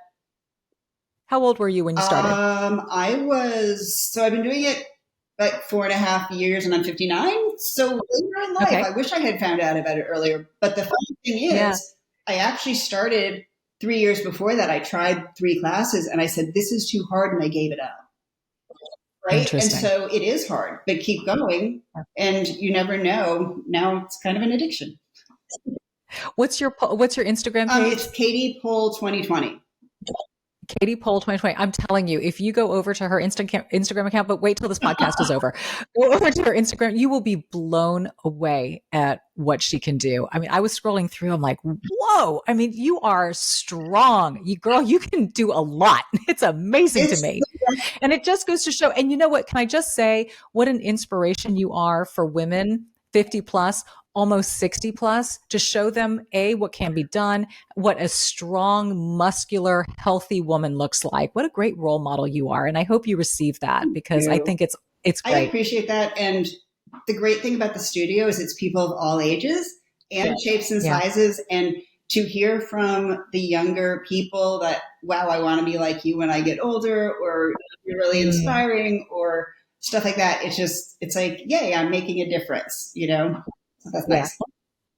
How old were you when you started? I've been doing it like 4.5 years and I'm 59. So later in life, Okay. I wish I had found out about it earlier. But the funny thing is, I actually started 3 years before that. I tried 3 classes and I said, this is too hard. And I gave it up. Right. And so it is hard, but keep going and you never know. Now it's kind of an addiction. What's your Instagram page? It's Katie Pole 2020. Katie Pole 2020. I'm telling you, if you go over to her Instagram account, but wait till this podcast is over, go over to her Instagram, you will be blown away at what she can do. I mean, I was scrolling through, I'm like, whoa. I mean, you are strong. You can do a lot. It's amazing to me. And it just goes to show, and you know what, can I just say what an inspiration you are for women 50 plus, almost 60 plus, to show them what can be done, what a strong, muscular, healthy woman looks like. What a great role model you are. And I hope you receive that because I think it's great. I appreciate that. And the great thing about the studio is it's people of all ages and shapes and sizes. And to hear from the younger people that, wow, I want to be like you when I get older, or you're really inspiring, or stuff like that. It's like, yay, I'm making a difference, So that's nice.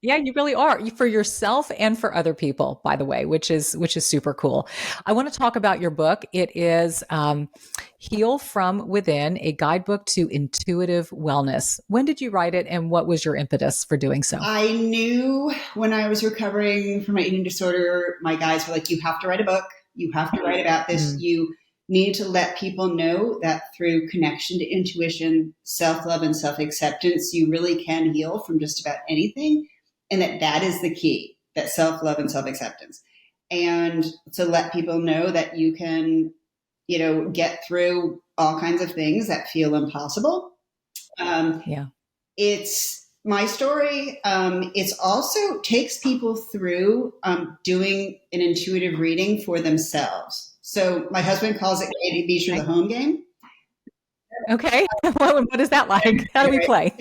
Yeah, you really are, for yourself and for other people, by the way, which is super cool. I want to talk about your book. It is Heal from Within, a guidebook to intuitive wellness. When did you write it and what was your impetus for doing so? I knew when I was recovering from my eating disorder, my guys were like, you have to write a book. You have to write about this. You need to let people know that through connection to intuition, self-love, and self-acceptance, you really can heal from just about anything. And that is the key, that self-love and self-acceptance. And to let people know that you can, get through all kinds of things that feel impossible. It's my story. It also takes people through doing an intuitive reading for themselves. So my husband calls it Katie Beecher, the home game. Okay. What is that like? How do we play?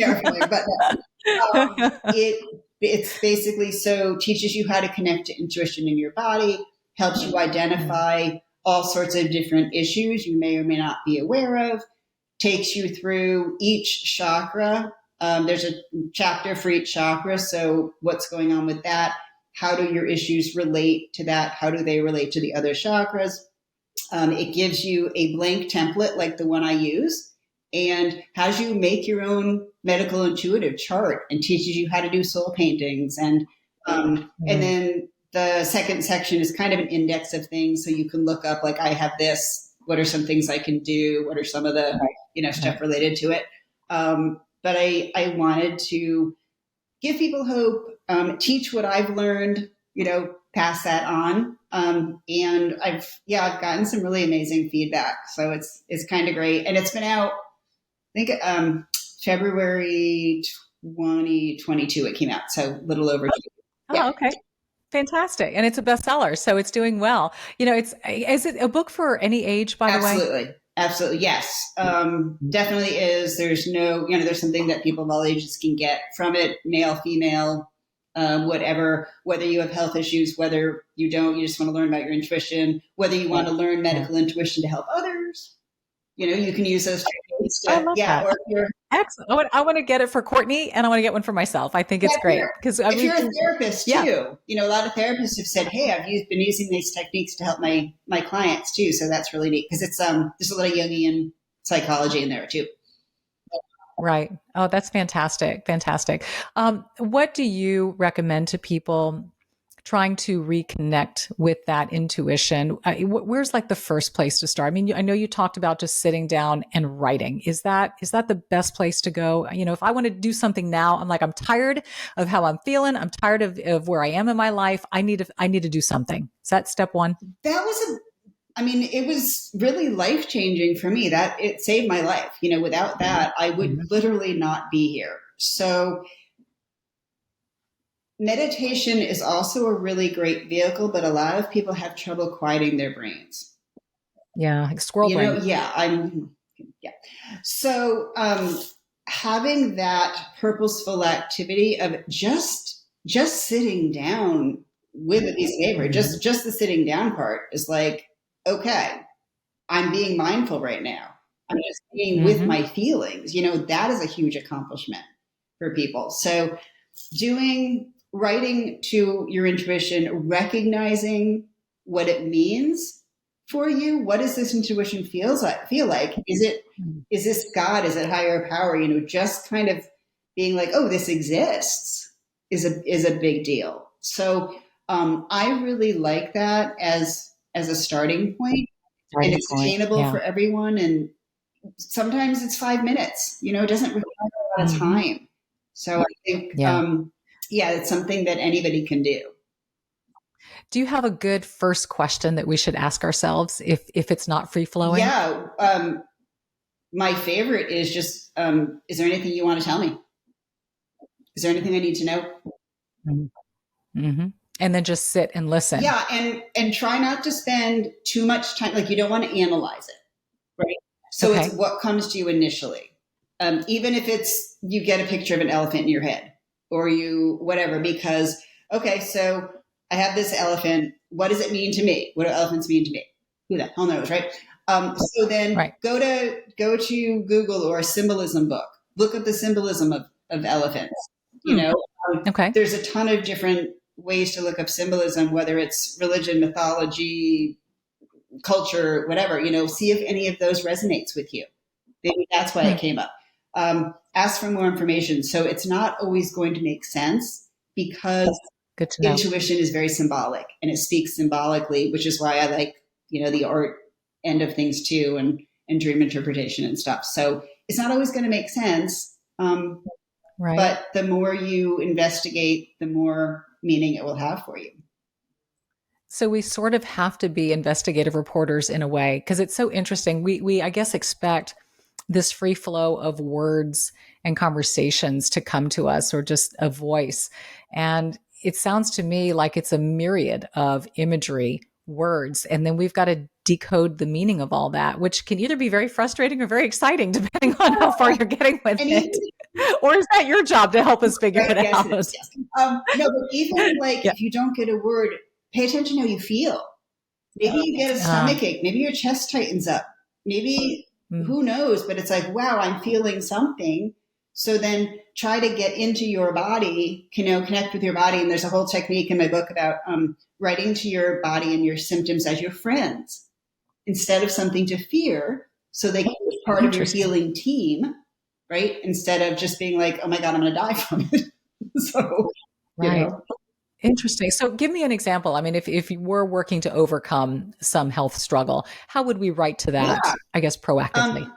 It's basically teaches you how to connect to intuition in your body, helps you identify all sorts of different issues you may or may not be aware of, takes you through each chakra. There's a chapter for each chakra. So what's going on with that? How do your issues relate to that? How do they relate to the other chakras? It gives you a blank template like the one I use. and has you make your own medical intuitive chart and teaches you how to do soul paintings. And then the second section is kind of an index of things. So you can look up, like, I have this, what are some things I can do? What are some of the, stuff related to it? But I wanted to give people hope, teach what I've learned, pass that on. And I've gotten some really amazing feedback. So it's kind of great. And it's been out, I think, February 2022, it came out. So a little over. Oh, okay. Fantastic. And it's a bestseller, so it's doing well. Is it a book for any age, by the way? Absolutely. Absolutely. Yes. Definitely is. There's no, there's something that people of all ages can get from it, male, female, whatever, whether you have health issues, whether you don't, you just want to learn about your intuition, whether you want to learn medical intuition to help others, you can use those techniques. I love that. Or if you're, excellent. I want to get it for Courtney, and I want to get one for myself. I think it's great because if you're a therapist too, a lot of therapists have said, "Hey, I've been using these techniques to help my clients too." So that's really neat because it's there's a lot of Jungian psychology in there too. Right. Oh, that's fantastic. Fantastic. What do you recommend to people trying to reconnect with that intuition? Where's like the first place to start? I mean, I know you talked about just sitting down and writing. Is that the best place to go? If I want to do something now, I'm tired of how I'm feeling. I'm tired of where I am in my life. I need to do something. Is that step one? That was it was really life-changing for me. That it saved my life. Without that, I would literally not be here. So meditation is also a really great vehicle, but a lot of people have trouble quieting their brains. Yeah, like squirrel brain. So having that purposeful activity of just sitting down with a piece of paper, just the sitting down part is like, okay, I'm being mindful right now. I'm just being with my feelings. That is a huge accomplishment for people. So writing to your intuition, recognizing what it means for you. What does this intuition feel like? Is this God? Is it higher power? Just kind of being like, oh, this exists is a big deal. So I really like that as a starting point, and it's attainable for everyone. And sometimes it's 5 minutes. It doesn't require a lot of time. So I think, it's something that anybody can do. Do you have a good first question that we should ask ourselves if it's not free flowing? Yeah. My favorite is just, is there anything you want to tell me? Is there anything I need to know? Mm-hmm. And then just sit and listen. Yeah. And try not to spend too much time. Like, you don't want to analyze it. Right. So it's what comes to you initially. Even if it's, you get a picture of an elephant in your head or you, whatever, because, okay, so I have this elephant. What does it mean to me? What do elephants mean to me? Who the hell knows, right? So then go to Google or a symbolism book. Look up the symbolism of elephants. There's a ton of different ways to look up symbolism, whether it's religion, mythology, culture, whatever. See if any of those resonates with you. Maybe that's why it came up. Ask for more information. So it's not always going to make sense because intuition is very symbolic and it speaks symbolically, which is why I like, the art end of things too, and dream interpretation and stuff. So it's not always going to make sense. But the more you investigate, the more meaning it will have for you. So we sort of have to be investigative reporters in a way, because it's so interesting. We I guess expect this free flow of words and conversations to come to us, or just a voice. And it sounds to me like it's a myriad of imagery, words, and then we've got to decode the meaning of all that, which can either be very frustrating or very exciting, depending on how far you're getting with it. Or is that your job to help us figure it out? It is, yes. No, but even if you don't get a word, pay attention how you feel. Maybe you get a stomach ache. Maybe your chest tightens up. Maybe, who knows? But it's like, wow, I'm feeling something. So then try to get into your body, connect with your body. And there's a whole technique in my book about writing to your body and your symptoms as your friends. Instead of something to fear, so they can be part of your healing team, right? Instead of just being like, oh my God, I'm going to die from it. So, right. You know. Interesting. So give me an example. I mean, if you were working to overcome some health struggle, how would we write to that, I guess, proactively?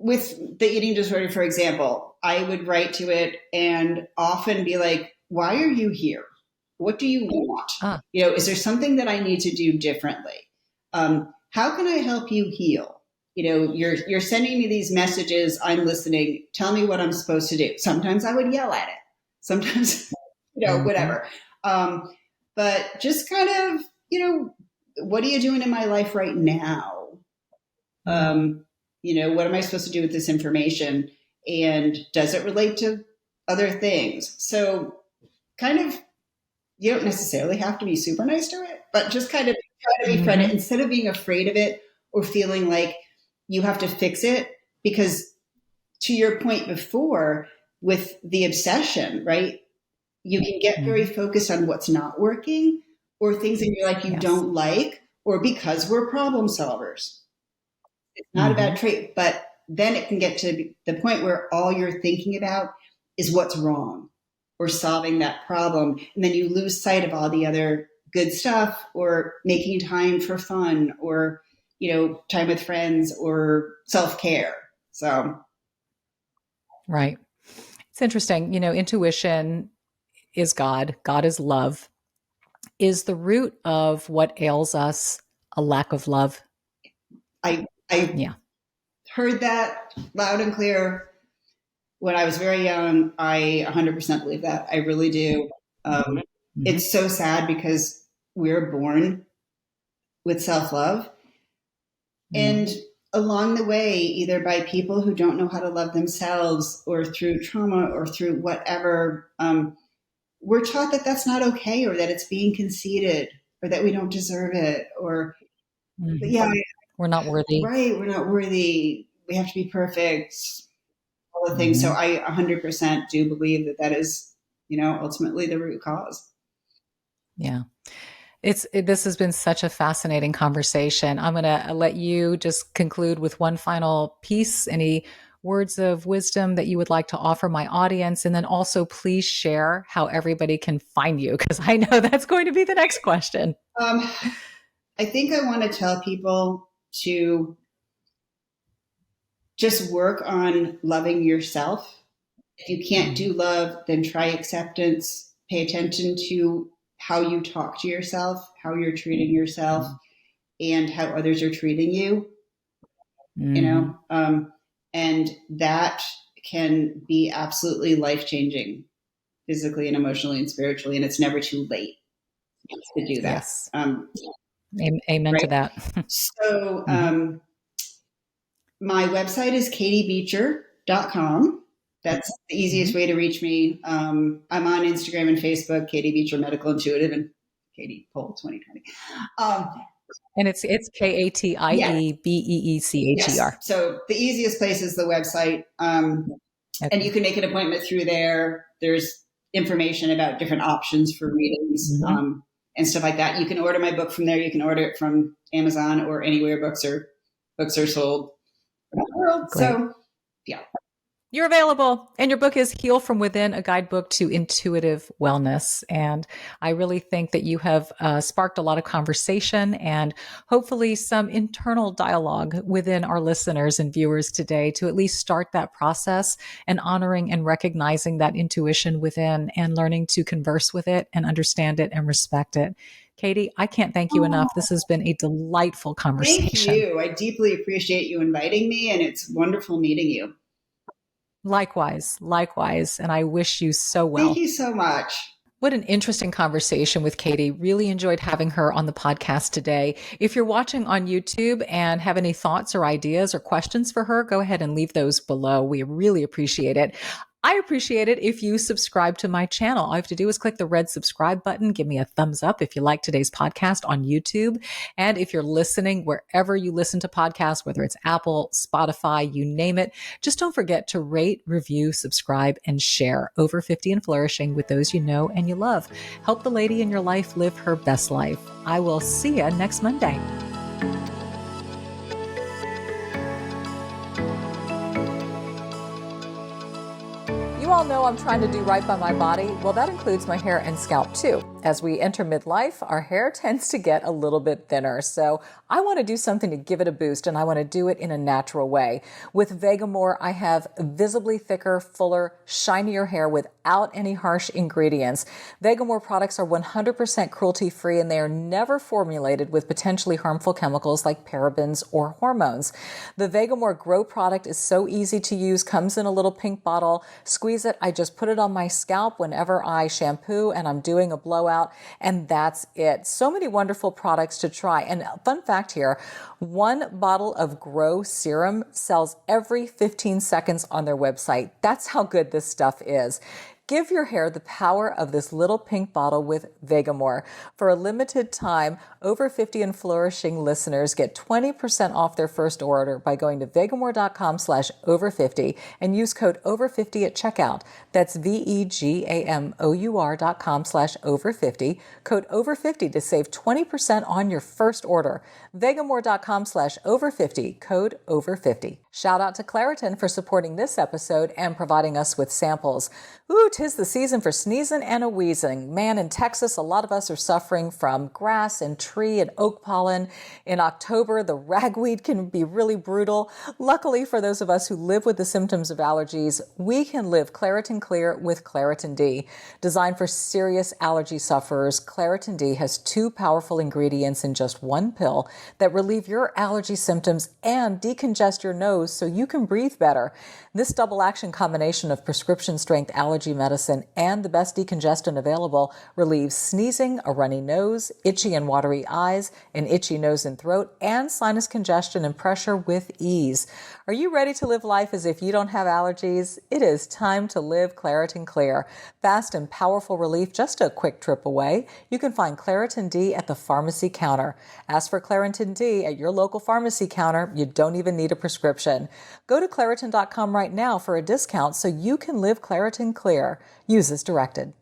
With the eating disorder, for example, I would write to it and often be like, why are you here? What do you want? You know, is there something that I need to do differently? How can I help you heal? You know, you're sending me these messages. I'm listening. Tell me what I'm supposed to do. Sometimes I would yell at it. Sometimes, you know, whatever. But just kind of, you know, what are you doing in my life right now? You know, what am I supposed to do with this information? And does it relate to other things? So kind of, you don't necessarily have to be super nice to it, but just kind of try to befriend it instead of being afraid of it or feeling like you have to fix it. Because to your point before with the obsession, right? You can get very focused on what's not working or things in your life you don't like, or because we're problem solvers. It's not a bad trait, but then it can get to the point where all you're thinking about is what's wrong or solving that problem. And then you lose sight of all the other good stuff or making time for fun or, you know, time with friends or self-care. So. Right. It's interesting. You know, intuition is God. God is love. Is the root of what ails us a lack of love? I heard that loud and clear when I was very young. I 100% believe that. I really do. It's so sad because we're born with self-love. And along the way, either by people who don't know how to love themselves or through trauma or through whatever, we're taught that that's not okay or that it's being conceited or that we don't deserve it or, we're not worthy. Right. We're not worthy. We have to be perfect. All the things. So I 100% do believe that that is, you know, ultimately the root cause. Yeah. This has been such a fascinating conversation. I'm going to let you just conclude with one final piece. Any words of wisdom that you would like to offer my audience? And then also please share how everybody can find you, because I know that's going to be the next question. I think I want to tell people to just work on loving yourself. If you can't do love, then try acceptance. Pay attention to how you talk to yourself, how you're treating yourself, and how others are treating you. You know, and that can be absolutely life-changing, physically and emotionally and spiritually. And it's never too late to do that. Yes. Amen to that. So my website is katiebeecher.com. That's the easiest way to reach me. I'm on Instagram and Facebook, Katie Beecher Medical Intuitive, and Katie Poll 2020. And it's KATIEBEECHER. Yes. So the easiest place is the website. And you can make an appointment through there. There's information about different options for readings and stuff like that. You can order my book from there. You can order it from Amazon or anywhere books are sold around the world. Great. So yeah. You're available. And your book is Heal from Within, a guidebook to intuitive wellness. And I really think that you have sparked a lot of conversation and hopefully some internal dialogue within our listeners and viewers today to at least start that process and honoring and recognizing that intuition within and learning to converse with it and understand it and respect it. Katie, I can't thank you enough. This has been a delightful conversation. Thank you. I deeply appreciate you inviting me, and it's wonderful meeting you. Likewise. And I wish you so well. Thank you so much. What an interesting conversation with Katie. Really enjoyed having her on the podcast today. If you're watching on YouTube and have any thoughts or ideas or questions for her, go ahead and leave those below. We really appreciate it. I appreciate it if you subscribe to my channel. All you have to do is click the red subscribe button. Give me a thumbs up if you like today's podcast on YouTube. And if you're listening wherever you listen to podcasts, whether it's Apple, Spotify, you name it, just don't forget to rate, review, subscribe, and share Over 50 and Flourishing with those you know and you love. Help the lady in your life live her best life. I will see you next Monday. know I'm trying to do right by my body. Well, that includes my hair and scalp too. As we enter midlife, our hair tends to get a little bit thinner. So I want to do something to give it a boost, and I want to do it in a natural way. With Vegamore, I have visibly thicker, fuller, shinier hair without any harsh ingredients. Vegamore products are 100% cruelty-free, and they are never formulated with potentially harmful chemicals like parabens or hormones. The Vegamore Grow product is so easy to use, comes in a little pink bottle. Squeeze it. I just put it on my scalp whenever I shampoo and I'm doing a blowout, and that's it. So many wonderful products to try. And fun fact here, one bottle of Grow serum sells every 15 seconds on their website. That's how good this stuff is. Give your hair the power of this little pink bottle with Vegamore. For a limited time, Over 50 and Flourishing listeners get 20% off their first order by going to vegamore.com/over50 and use code over50 at checkout. That's vegamor.com/over50, code over50 to save 20% on your first order. vegamore.com/over50, code over50. Shout out to Claritin for supporting this episode and providing us with samples. Ooh, 'tis the season for sneezing and a wheezing. Man, in Texas, a lot of us are suffering from grass and tree and oak pollen. In October, the ragweed can be really brutal. Luckily, for those of us who live with the symptoms of allergies, we can live Claritin Clear with Claritin D. Designed for serious allergy sufferers, Claritin D has 2 powerful ingredients in just one pill that relieve your allergy symptoms and decongest your nose so you can breathe better. This double action combination of prescription strength allergy medicine and the best decongestant available relieves sneezing, a runny nose, itchy and watery eyes, an itchy nose and throat, and sinus congestion and pressure with ease. Are you ready to live life as if you don't have allergies? It is time to live Claritin Clear. Fast and powerful relief just a quick trip away. You can find Claritin D at the pharmacy counter. Ask for Claritin D at your local pharmacy counter. You don't even need a prescription. Go to Claritin.com right now for a discount so you can live Claritin Clear. Use as directed.